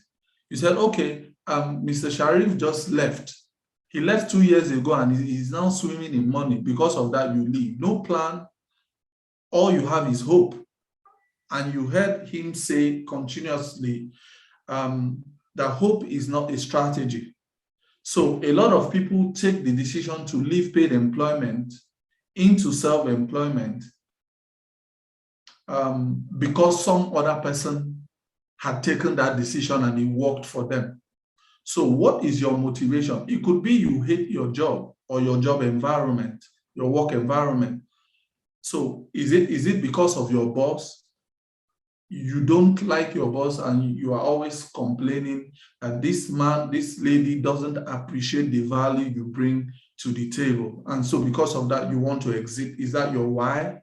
[SPEAKER 3] You said, okay, Mr. Sharif just left. He left 2 years ago and he's now swimming in money. Because of that, you leave. No plan. All you have is hope. And you heard him say continuously that hope is not a strategy. So a lot of people take the decision to leave paid employment into self-employment because some other person had taken that decision and it worked for them. So what is your motivation? It could be you hate your job or your job environment, your work environment. So is it because of your boss? You don't like your boss and you are always complaining that this man, this lady doesn't appreciate the value you bring to the table. And so because of that, you want to exit. Is that your why?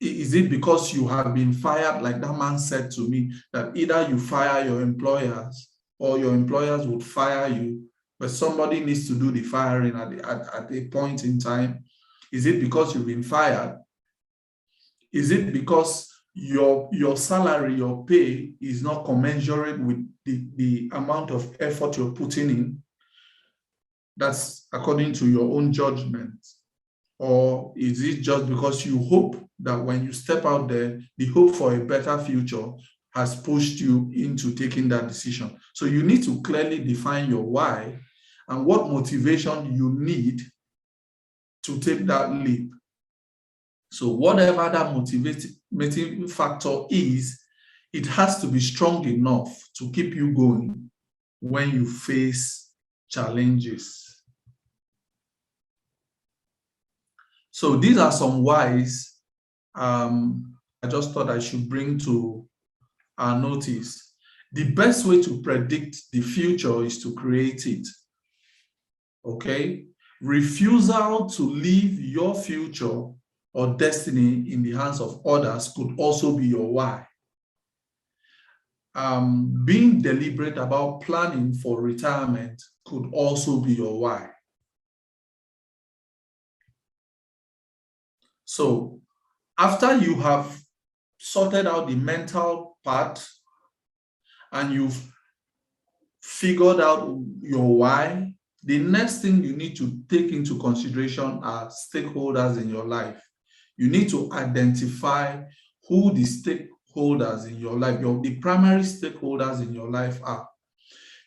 [SPEAKER 3] Is it because you have been fired, like that man said to me, that either you fire your employers or your employers would fire you, but somebody needs to do the firing at a point in time? Is it because you've been fired? Is it because your salary, your pay is not commensurate with the amount of effort you're putting in? That's according to your own judgment. Or is it just because you hope that when you step out there, the hope for a better future has pushed you into taking that decision? So you need to clearly define your why and what motivation you need to take that leap. So whatever that motivating factor is, it has to be strong enough to keep you going when you face challenges. So these are some whys I just thought I should bring to our notice. The best way to predict the future is to create it. Okay? Refusal to leave your future or destiny in the hands of others could also be your why. Being deliberate about planning for retirement could also be your why. So after you have sorted out the mental part and you've figured out your why, the next thing you need to take into consideration are stakeholders in your life. You need to identify who the stakeholders in your life, the primary stakeholders in your life are.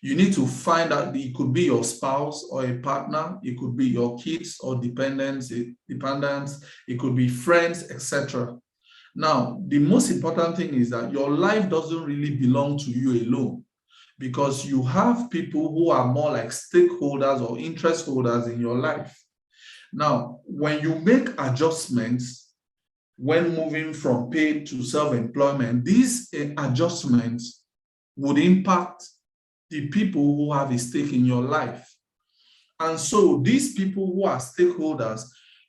[SPEAKER 3] You need to find out, it could be your spouse or a partner, it could be your kids or dependents, it could be friends, etc. Now, the most important thing is that your life doesn't really belong to you alone, because you have people who are more like stakeholders or interest holders in your life. Now, when you make adjustments, when moving from paid to self-employment, these adjustments would impact the people who have a stake in your life. And so these people who are stakeholders,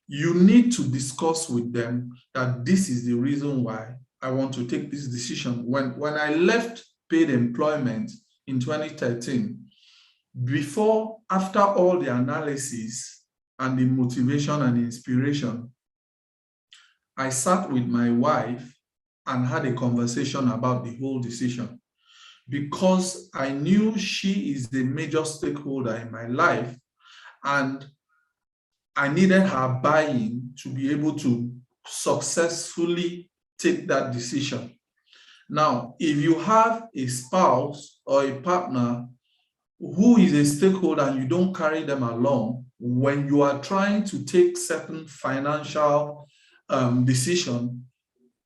[SPEAKER 3] you need to discuss with them that this is the reason why I want to take this decision. When I left paid employment in 2013, after all the analysis and the motivation and inspiration, I sat with my wife and had a conversation about the whole decision, because I knew she is the major stakeholder in my life and I needed her buy-in to be able to successfully take that decision. Now, if you have a spouse or a partner who is a stakeholder and you don't carry them along, when you are trying to take certain financial decision,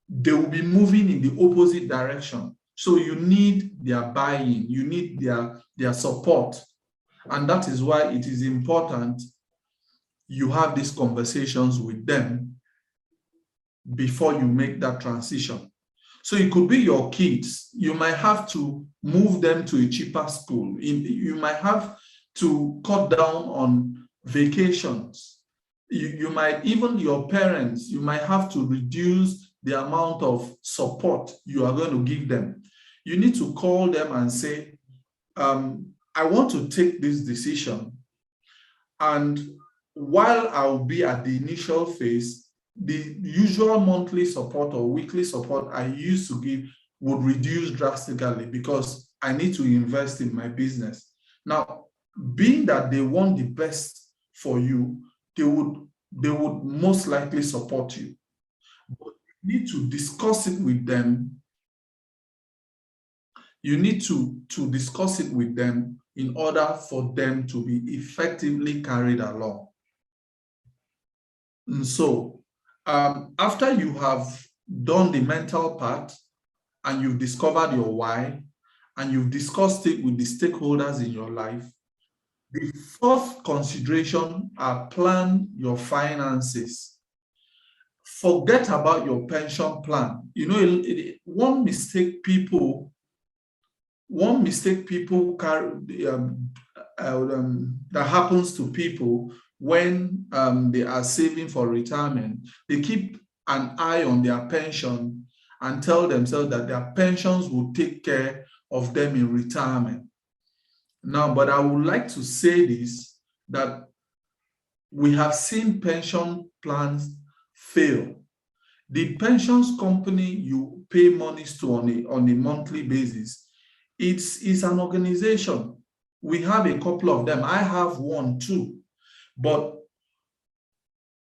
[SPEAKER 3] they will be moving in the opposite direction. So you need their buy-in, you need their support. And that is why it is important you have these conversations with them before you make that transition. So it could be your kids. You might have to move them to a cheaper school. You might have to cut down on vacations. You might, even your parents, you might have to reduce the amount of support you are going to give them. You need to call them and say, I want to take this decision. And while I'll be at the initial phase, the usual monthly support or weekly support I used to give would reduce drastically because I need to invest in my business. Now, being that they want the best for you, they would most likely support you. But you need to discuss it with them. You need to discuss it with them in order for them to be effectively carried along. And so, after you have done the mental part and you've discovered your why and you've discussed it with the stakeholders in your life, the fourth consideration are plan your finances. Forget about your pension plan. You know, one mistake people carry, that happens to people when they are saving for retirement, they keep an eye on their pension and tell themselves that their pensions will take care of them in retirement. Now, but I would like to say this, that we have seen pension plans fail. The pensions company you pay monies to on a monthly basis, it's an organization. We have a couple of them. I have one too. But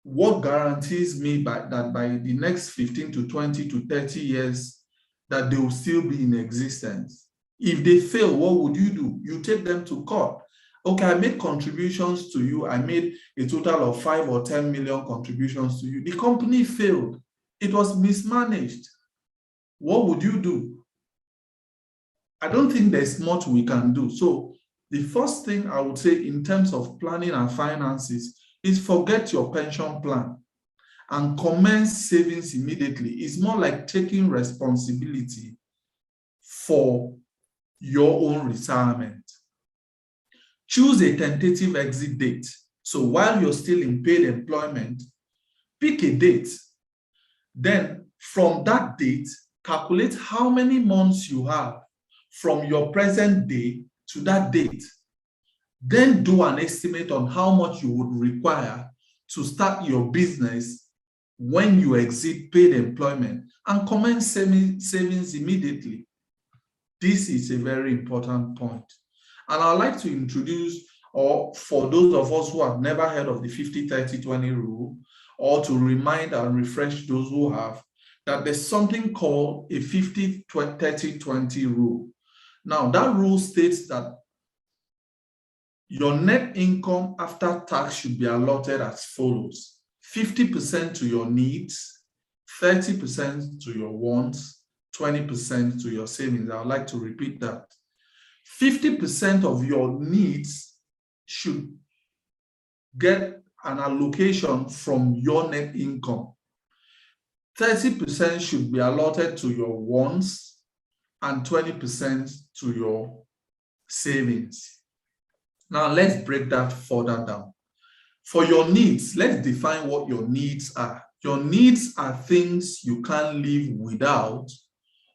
[SPEAKER 3] what guarantees me that by the next 15 to 20 to 30 years that they will still be in existence? If they fail, what would you do? You take them to court. Okay, I made contributions to you. I made a total of 5 or 10 million contributions to you. The company failed. It was mismanaged. What would you do? I don't think there's much we can do. So the first thing I would say in terms of planning and finances is forget your pension plan and commence savings immediately. It's more like taking responsibility for your own retirement. Choose a tentative exit date. So while you're still in paid employment, pick a date. Then from that date, calculate how many months you have from your present day to that date. Then do an estimate on how much you would require to start your business when you exit paid employment and commence savings immediately. This is a very important point. And I'd like to introduce, or for those of us who have never heard of the 50-30-20 rule, or to remind and refresh those who have, that there's something called a 50-30-20 rule. Now, that rule states that your net income after tax should be allotted as follows: 50% to your needs, 30% to your wants, 20% to your savings. I would like to repeat that. 50% of your needs should get an allocation from your net income. 30% should be allotted to your wants and 20% to your savings. Now let's break that further down. For your needs, let's define what your needs are. Your needs are things you can't live without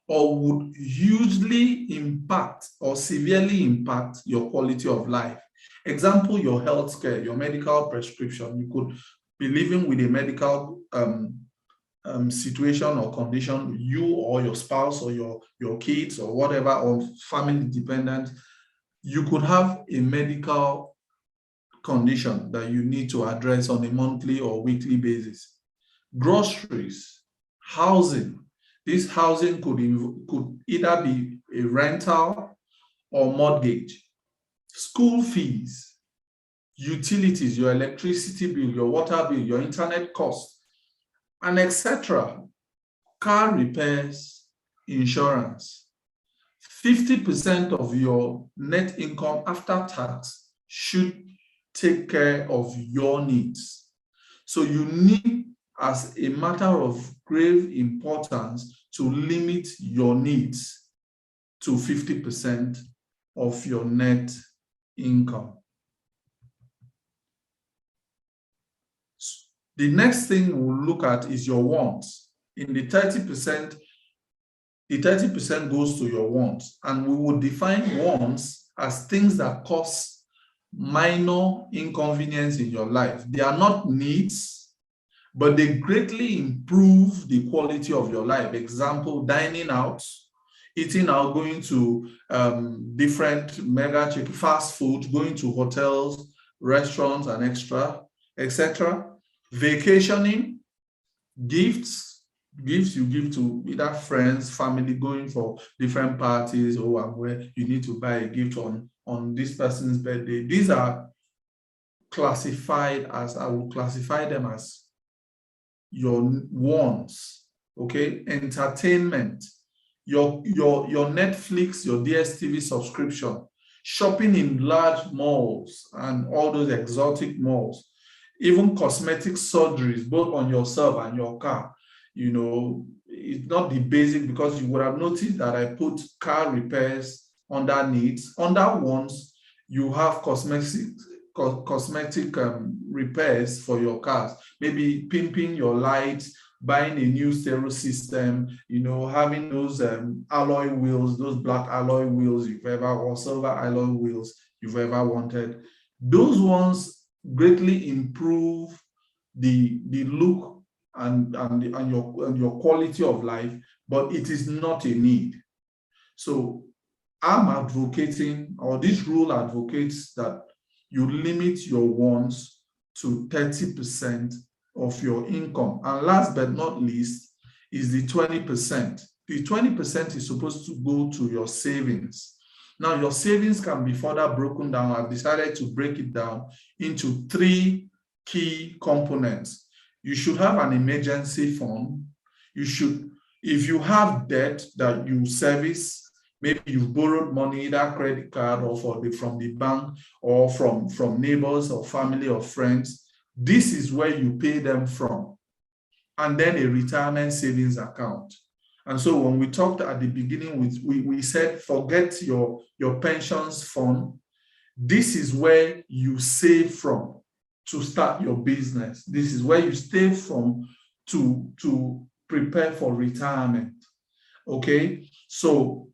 [SPEAKER 3] or would hugely impact or severely impact your quality of life. Example, your health care, your medical prescription. You could be living with a medical situation or condition, you or your spouse or your kids or whatever, or family dependent. You could have a medical condition that you need to address on a monthly or weekly basis. Groceries, housing. This housing could either be a rental or mortgage. School fees, utilities, your electricity bill, your water bill, your internet cost, and etc. Car repairs, insurance. 50% of your net income after tax should take care of your needs. So you need, as a matter of grave importance, to limit your needs to 50% of your net income. The next thing we'll look at is your wants. In the 30%, the 30% goes to your wants, and we will define wants as things that cause minor inconvenience in your life. They are not needs, but they greatly improve the quality of your life. Example, dining out, eating out, going to different mega chicken, fast food, going to hotels, restaurants, and etc. Vacationing, gifts you give to either friends, family, going for different parties, or where you need to buy a gift on this person's birthday. These are classified as, I will classify them as your wants. Okay, entertainment, your Netflix, your DSTV subscription, shopping in large malls and all those exotic malls, even cosmetic surgeries, both on yourself and your car. You know, it's not the basic, because you would have noticed that I put car repairs under needs. Under wants, you have cosmetic repairs for your cars, maybe pimping your lights, buying a new stereo system, you know, having those alloy wheels, those black alloy wheels you've ever, or silver alloy wheels you've ever wanted. Those ones greatly improve the look and your quality of life, but it is not a need. So I'm advocating, or this rule advocates, that you limit your wants to 30% of your income. And last but not least is the 20%. The 20% is supposed to go to your savings. Now, your savings can be further broken down. I've decided to break it down into 3 key components. You should have an emergency fund. You should, if you have debt that you service, maybe you've borrowed money, either credit card or from the bank, or from neighbors or family or friends, this is where you pay them from. And then a retirement savings account. And so when we talked at the beginning, we said, forget your pensions fund. This is where you save from to start your business. This is where you save from to prepare for retirement. Okay, so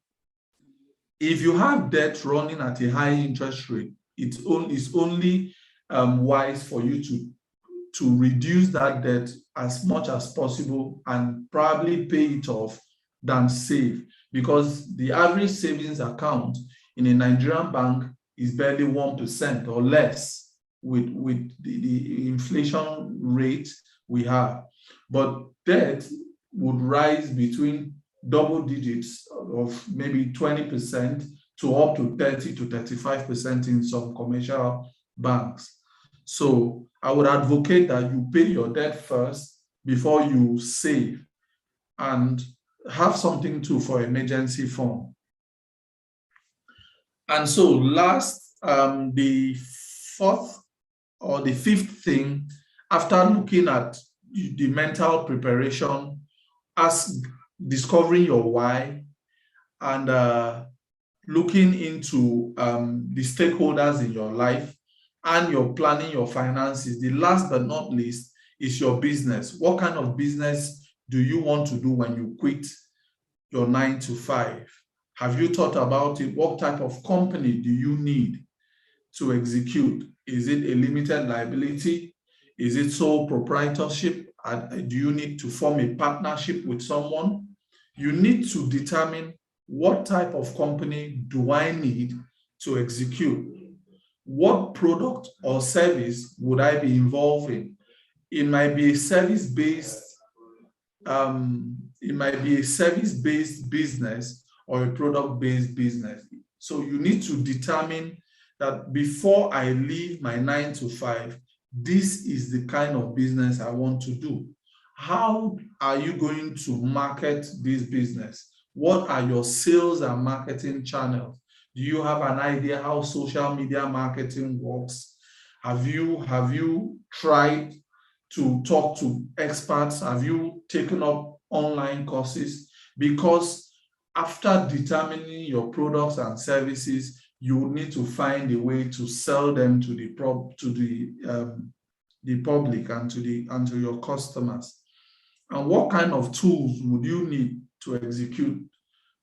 [SPEAKER 3] if you have debt running at a high interest rate, it's only wise for you to reduce that debt as much as possible and probably pay it off than save, because the average savings account in a Nigerian bank is barely 1% or less with the inflation rate we have. But debt would rise between double digits of maybe 20% to up to 30 to 35% in some commercial banks. So I would advocate that you pay your debt first before you save, and have something too for emergency fund. And so last, the 4th or the 5th thing, after looking at the mental preparation, as discovering your why, and looking into the stakeholders in your life, and you're planning your finances, the last but not least is your business. What kind of business do you want to do when you quit your 9 to 5? Have you thought about it? What type of company do you need to execute? Is it a limited liability? Is it sole proprietorship? Do you need to form a partnership with someone? You need to determine, what type of company do I need to execute? What product or service would I be involved in? It might be a service-based business or a product-based business. So you need to determine that before I leave my 9 to 5, this is the kind of business I want to do. How are you going to market this business? What are your sales and marketing channels? Do you have an idea how social media marketing works? Have you tried to talk to experts? Have you taken up online courses? Because after determining your products and services, you need to find a way to sell them to the public and to your customers. And what kind of tools would you need to execute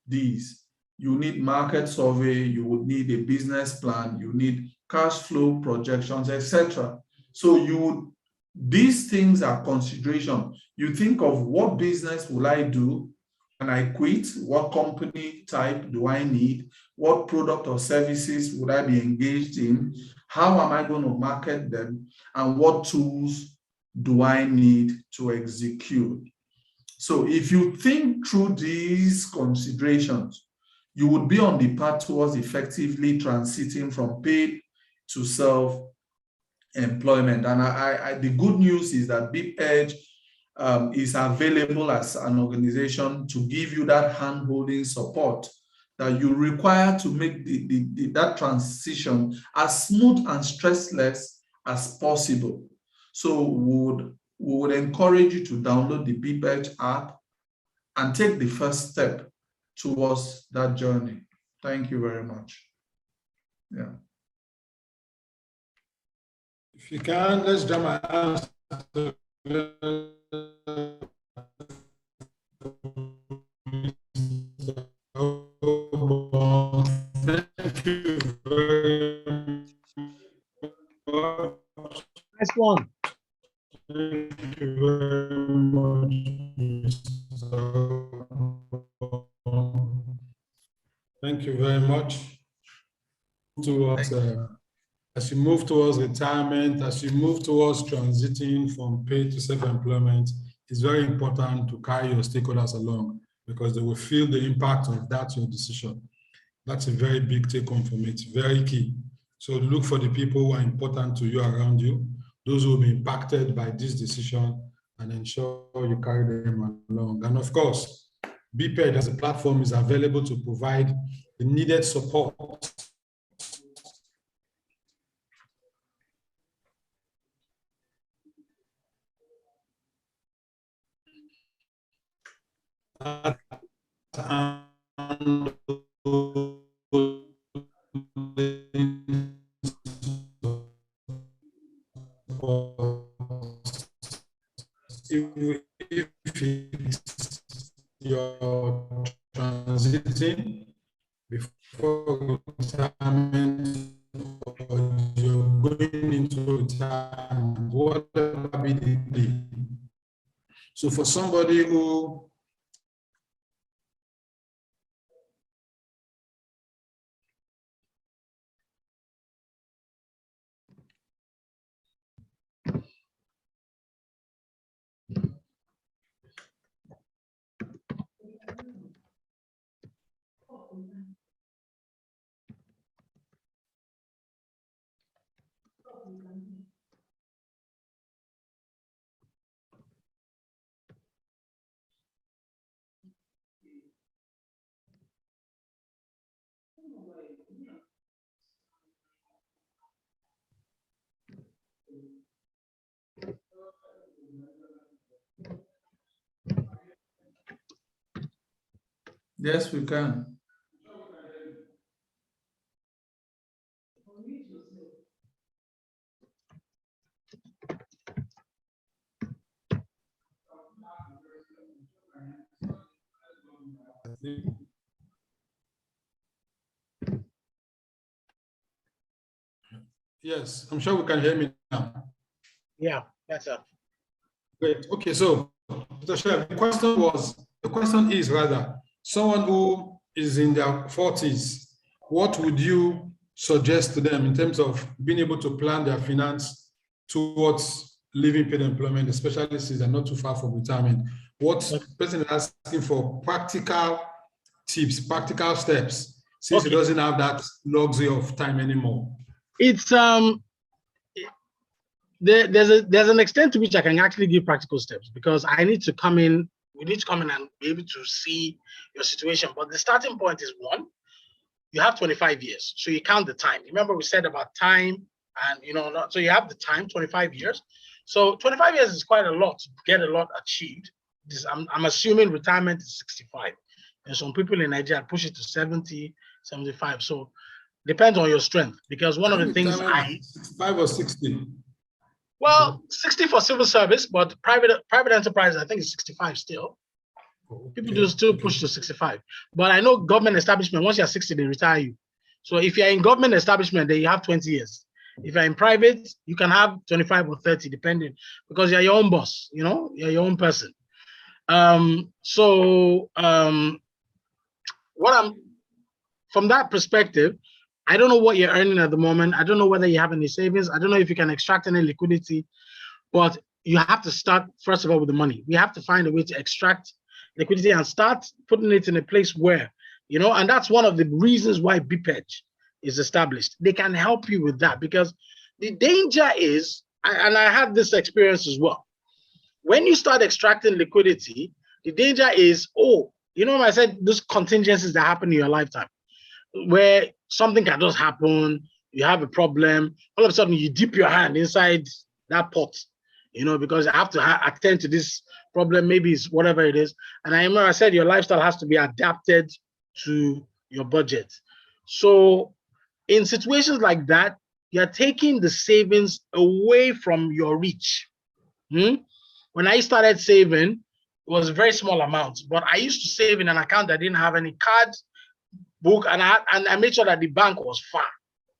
[SPEAKER 3] these? You need market survey, you would need a business plan, you need cash flow projections, etc. So these things are consideration. You think of what business will I do when I quit? What company type do I need? What product or services would I be engaged in? How am I going to market them? And what tools do I need to execute? So if you think through these considerations, you would be on the path towards effectively transiting from paid to self-employment. And the good news is that Beep Edge is available as an organization to give you that hand-holding support that you require to make that transition as smooth and stressless as possible. So we would encourage you to download the Beep Edge app and take the first step towards that journey. Thank you very much. Yeah.
[SPEAKER 2] If you can, let's jump my hands. Thank you very much.
[SPEAKER 1] Nice one.
[SPEAKER 2] Thank you very much. Thank you very much. As you move towards retirement, as you move towards transiting from paid to self-employment, it's very important to carry your stakeholders along because they will feel the impact of that, your decision. That's a very big take-home from it, very key. So look for the people who are important to you around you, those who will be impacted by this decision, and ensure you carry them along. And of course, Beep Edge as a platform is available to provide the needed support if you're transiting before retirement or you're going into retirement, whatever be the need. So for somebody who
[SPEAKER 3] Yes, we can.
[SPEAKER 2] Yes, I'm sure we can hear me now.
[SPEAKER 1] Yeah, that's it.
[SPEAKER 2] Great. Okay, so the question is rather, someone who is in their 40s, what would you suggest to them in terms of being able to plan their finance towards living paid employment, especially since they're not too far from retirement? What person is asking for practical tips, practical steps, since he doesn't have that luxury of time anymore?
[SPEAKER 1] It's there's an extent to which I can actually give practical steps because I need to come in. We need to come in and be able to see your situation. But the starting point is one, you have 25 years, so you count the time. Remember we said about time And so you have the time, 25 years. So 25 years is quite a lot to get a lot achieved. I'm assuming retirement is 65. And some people in Nigeria push it to 70, 75. So depends on your strength, because one of the things
[SPEAKER 2] 65 or 60.
[SPEAKER 1] Well, 60 for civil service, but private enterprise, I think, is 65 still. People do still push to 65. But I know government establishment, once you're 60, they retire you. So if you're in government establishment, then you have 20 years. If you're in private, you can have 25 or 30, depending, because you're your own boss, you're your own person. From that perspective, I don't know what you're earning at the moment. I don't know whether you have any savings. I don't know if you can extract any liquidity, but you have to start, first of all, with the money. We have to find a way to extract liquidity and start putting it in a place where, and that's one of the reasons why BPEG is established. They can help you with that, because the danger is, and I had this experience as well, when you start extracting liquidity, the danger is, I said those contingencies that happen in your lifetime, where something can just happen, you have a problem, all of a sudden you dip your hand inside that pot, because you have to attend to this problem, maybe it's whatever it is. And I remember I said your lifestyle has to be adapted to your budget. So in situations like that, you're taking the savings away from your reach. When I started saving, it was a very small amount, but I used to save in an account that didn't have any cards, book, and I made sure that the bank was far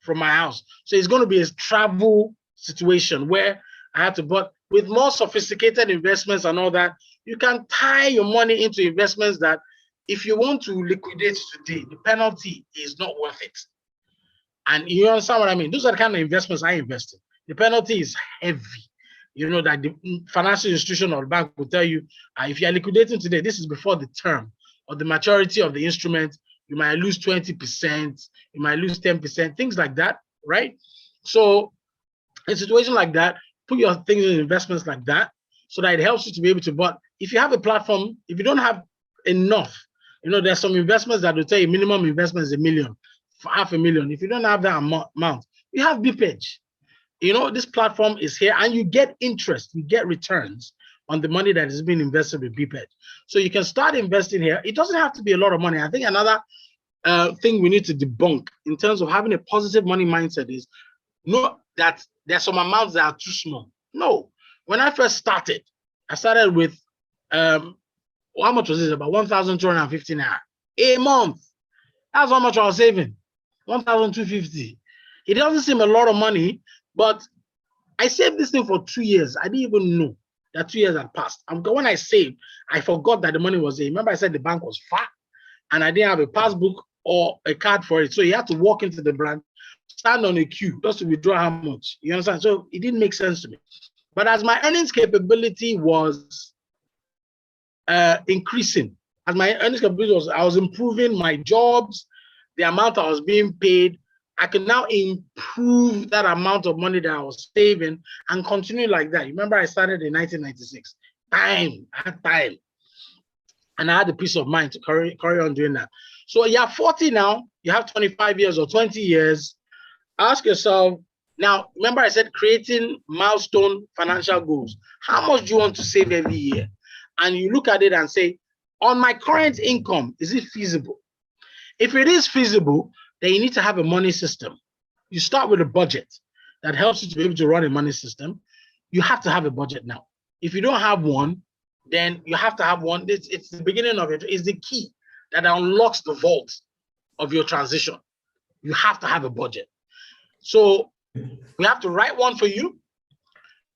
[SPEAKER 1] from my house. So it's going to be a travel situation where I had to, but with more sophisticated investments and all that, you can tie your money into investments that if you want to liquidate today, the penalty is not worth it. And you understand what I mean? Those are the kind of investments I invest in. The penalty is heavy. That the financial institution or the bank will tell you, if you're liquidating today, this is before the term or the maturity of the instrument, you might lose 20%, you might lose 10%, things like that, right? So in a situation like that, put your things in investments like that so that it helps you to be able to, but if you have a platform, if you don't have enough, there's some investments that will tell you minimum investment is $1 million, $500,000. If you don't have that amount, you have BPEG. This platform is here and you get interest, you get returns on the money that is being invested with BPEG. So you can start investing here. It doesn't have to be a lot of money. I think another thing we need to debunk in terms of having a positive money mindset is that there's some amounts that are too small. No. When I first started, I started with, how much was it? About 1,250 naira a month. That's how much I was saving, 1,250. It doesn't seem a lot of money, but I saved this thing for 2 years. I didn't even know that 2 years had passed. And when I saved, I forgot that the money was there. Remember I said the bank was far and I didn't have a passbook or a card for it. So you had to walk into the branch, stand on a queue just to withdraw how much. You understand? So it didn't make sense to me. But as my earnings capability was increasing, as my earnings capability was, I was improving my jobs, the amount I was being paid, I can now improve that amount of money that I was saving and continue like that. Remember, I started in 1996. I had time. And I had the peace of mind to carry on doing that. So you're 40 now, you have 25 years or 20 years. Ask yourself, now, remember I said creating milestone financial goals. How much do you want to save every year? And you look at it and say, on my current income, is it feasible? If it is feasible, then you need to have a money system. You start with a budget that helps you to be able to run a money system. You have to have a budget now. If you don't have one, then you have to have one. It's the beginning of it. It's the key that unlocks the vault of your transition. You have to have a budget. So we have to write one for you.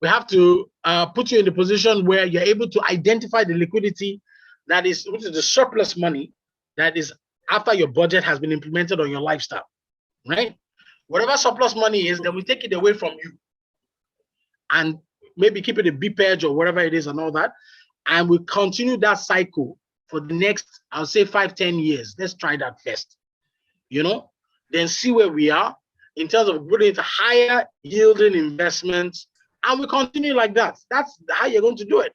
[SPEAKER 1] We have to put you in the position where you're able to identify the liquidity which is the surplus money that is after your budget has been implemented on your lifestyle, right? Whatever surplus money is, then we take it away from you and maybe keep it a BPEG or whatever it is and all that. And we continue that cycle for the next, I'll say 5-10 years. Let's try that first, then see where we are in terms of putting into higher yielding investments. And we continue like that. That's how you're going to do it.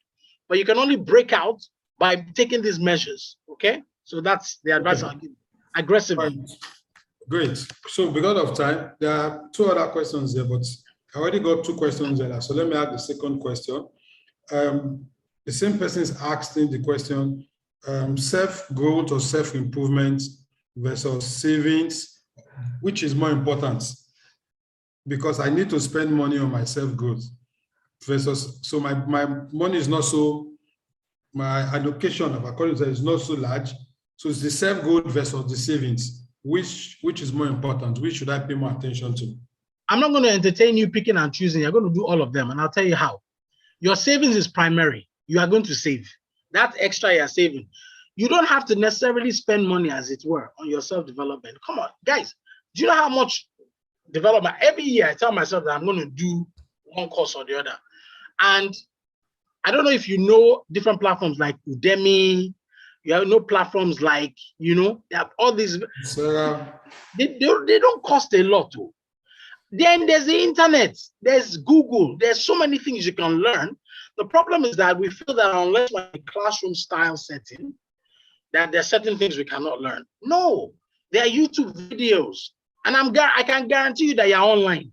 [SPEAKER 1] But you can only break out by taking these measures, okay? So that's the advice I'll give. Aggressively.
[SPEAKER 2] Great. So because of time, there are two other questions there, but I already got two questions there. So let me ask the second question. The same person is asking the question, self-growth or self-improvement versus savings, which is more important? Because I need to spend money on my self-growth versus, so my money is not so, my allocation of according to that is not so large. So it's the self-growth versus the savings. Which is more important? Which should I pay more attention to?
[SPEAKER 1] I'm not going to entertain you picking and choosing. You're going to do all of them, and I'll tell you how. Your savings is primary. You are going to save. That extra you're saving. You don't have to necessarily spend money, as it were, on your self-development. Come on, guys. Do you know how much development? Every year I tell myself that I'm going to do one course or the other. And I don't know if you know different platforms like Udemy. You have no platforms like, you know, they have all these. They don't cost a lot too. Then there's the internet, there's Google, there's so many things you can learn. The problem is that we feel that unless we're in a classroom style setting, that there are certain things we cannot learn. No, there are YouTube videos, and I can guarantee you that you're online.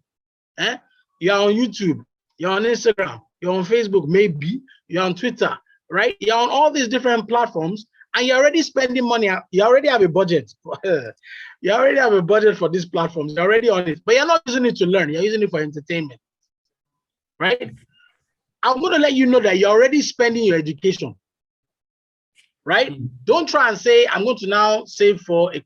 [SPEAKER 1] You're on YouTube, you're on Instagram, you're on Facebook, maybe you're on Twitter, right? You're on all these different platforms, and you're already spending money. You already have a budget. You already have a budget for these platforms. You're already on it, but you're not using it to learn. You're using it for entertainment, right? I'm going to let you know that you're already spending your education, right? Don't try and say, I'm going to now save for a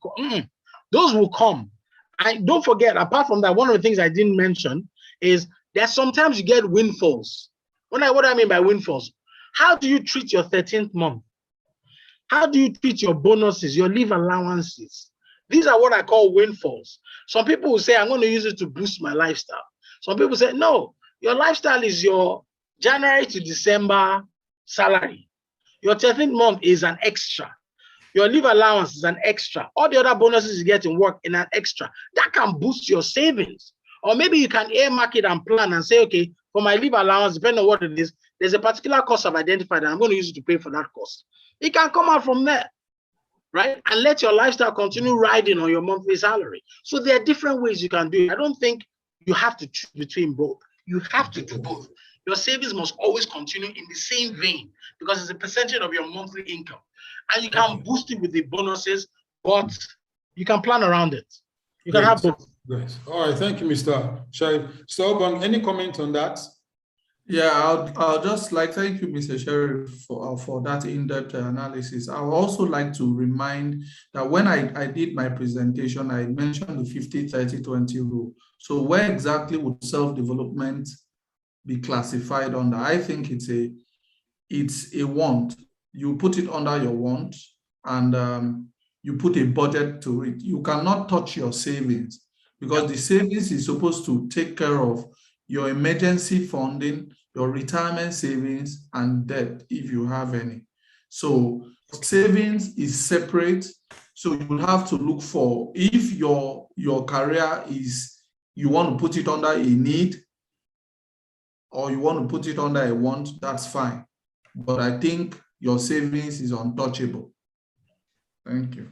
[SPEAKER 1] those will come. And don't forget, apart from that, one of the things I didn't mention is that sometimes you get windfalls. What do I mean by windfalls? How do you treat your 13th month? How do you treat your bonuses, your leave allowances? These are what I call windfalls. Some people will say, I'm going to use it to boost my lifestyle. Some people say, no, your lifestyle is your January to December salary. Your 13th month is an extra. Your leave allowance is an extra. All the other bonuses you get in work in an extra. That can boost your savings. Or maybe you can earmark it and plan and say, okay, for my leave allowance, depending on what it is, there's a particular cost I've identified and I'm going to use it to pay for that cost. It can come out from there, right? And let your lifestyle continue riding on your monthly salary. So there are different ways you can do it. I don't think you have to choose between both. You have to do both. Your savings must always continue in the same vein because it's a percentage of your monthly income. And you can boost it with the bonuses, but you can plan around it. You can have both.
[SPEAKER 2] Great. All right. Thank you, Mr. Sharif. So, any comment on that?
[SPEAKER 3] Yeah, I'll just thank you, Mr. Sharif, for that in-depth analysis. I would also like to remind that when I did my presentation, I mentioned the 50-30-20 rule. So where exactly would self-development be classified under? I think it's a want. You put it under your want and you put a budget to it. You cannot touch your savings because the savings is supposed to take care of your emergency funding, your retirement savings, and debt if you have any. So savings is separate. So you will have to look for, if your career is, you want to put it under a need or you want to put it under a want, that's fine. But I think your savings is untouchable. Thank you.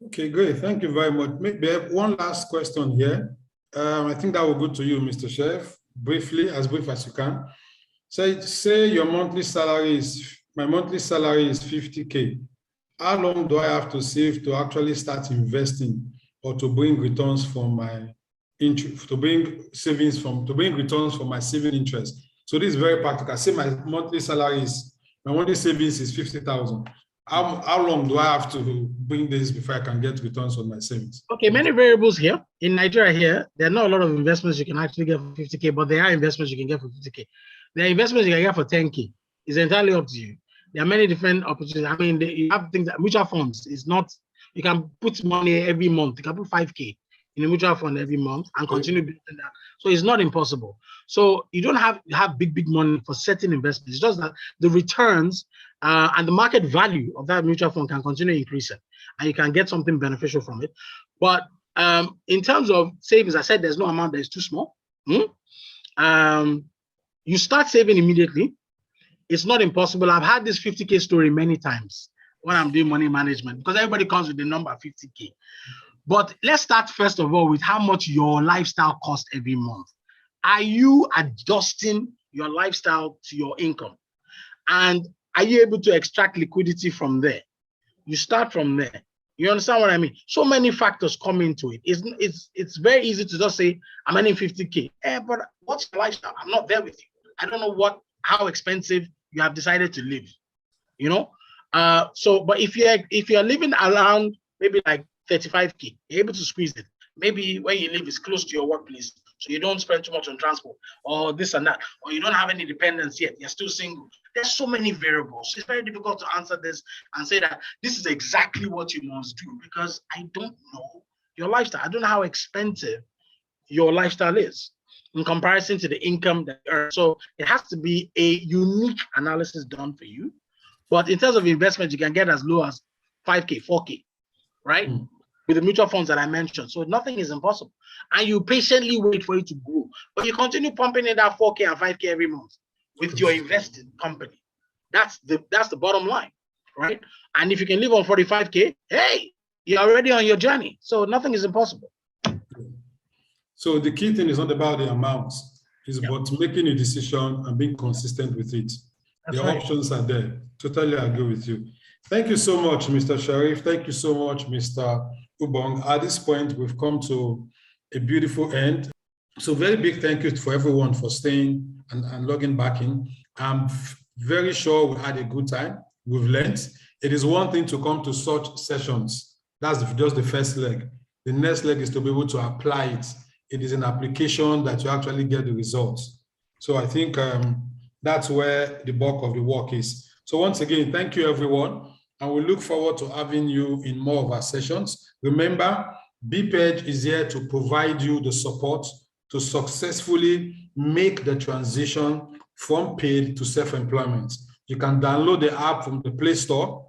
[SPEAKER 2] Okay, great. Thank you very much. Maybe one last question here. I think that will go to you, Mr. Chef, briefly, as brief as you can. Say your monthly salary is, my monthly salary is 50K. How long do I have to save to actually start investing or to bring returns from my to bring returns from my saving interest? So this is very practical. Say my monthly savings is 50,000. How long do I have to bring this before I can get returns on my savings?
[SPEAKER 1] Okay, many variables here. In Nigeria here, there are not a lot of investments you can actually get for 50K, but there are investments you can get for 50K. There are investments you can get for 10K. It's entirely up to you. There are many different opportunities. I mean, you have things that mutual funds is not, you can put money every month. You can put 5K in a mutual fund every month and continue building that. So it's not impossible. So you don't have to have big money for certain investments. It's just that the returns and the market value of that mutual fund can continue increasing and you can get something beneficial from it. But in terms of savings, I said there's no amount that is too small. You start saving immediately. It's not impossible. I've had this 50K story many times when I'm doing money management because everybody comes with the number 50K. But let's start first of all with how much your lifestyle costs every month. Are you adjusting your lifestyle to your income? And are you able to extract liquidity from there? You start from there. You understand what I mean? So many factors come into it. It's very easy to just say, I'm earning 50K. But what's your lifestyle? I'm not there with you. I don't know how expensive you have decided to live. You know? But if you're living around maybe like 35K, you're able to squeeze it. Maybe where you live is close to your workplace, so you don't spend too much on transport or this and that, or you don't have any dependents yet, you're still single. There's so many variables. It's very difficult to answer this and say that this is exactly what you must do, because I don't know your lifestyle. I don't know how expensive your lifestyle is in comparison to the income that you earn. So it has to be a unique analysis done for you. But in terms of investment, you can get as low as 5K, 4K, right? With the mutual funds that I mentioned. So nothing is impossible. And you patiently wait for it to grow. But you continue pumping in that 4K and 5K every month with your invested company. That's the bottom line, right? And if you can live on 45K, hey, you're already on your journey. So nothing is impossible.
[SPEAKER 2] So the key thing is not about the amounts. It's about making a decision and being consistent with it.
[SPEAKER 1] That's
[SPEAKER 2] the
[SPEAKER 1] right.
[SPEAKER 2] Options are there. Totally agree with you. Thank you so much, Mr. Sharif. Thank you so much, Mr. Ubong. At this point, we've come to a beautiful end. So very big thank you for everyone for staying and logging back in. I'm very sure we had a good time. We've learned. It is one thing to come to such sessions. That's just the first leg. The next leg is to be able to apply it. It is an application that you actually get the results. So I think that's where the bulk of the work is. So once again, thank you, everyone. And we look forward to having you in more of our sessions. Remember, BPEG is here to provide you the support to successfully make the transition from paid to self-employment. You can download the app from the Play Store,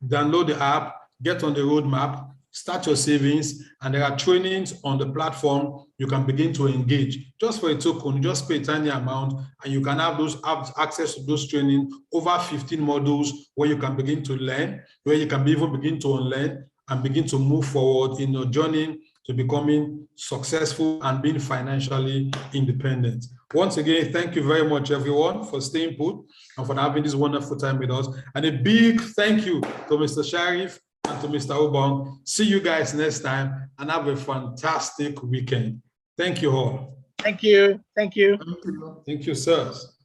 [SPEAKER 2] download the app, get on the roadmap, start your savings, and there are trainings on the platform you can begin to engage. Just for a token, just pay a tiny amount, and you can have access to those training, over 15 modules where you can begin to learn, where you can even begin to unlearn and begin to move forward in your journey to becoming successful and being financially independent. Once again, thank you very much, everyone, for staying put and for having this wonderful time with us. And a big thank you to Mr. Sharif and to Mr. Ubong. See you guys next time and have a fantastic weekend. Thank you all.
[SPEAKER 1] Thank you. Thank you.
[SPEAKER 2] Thank you, sirs.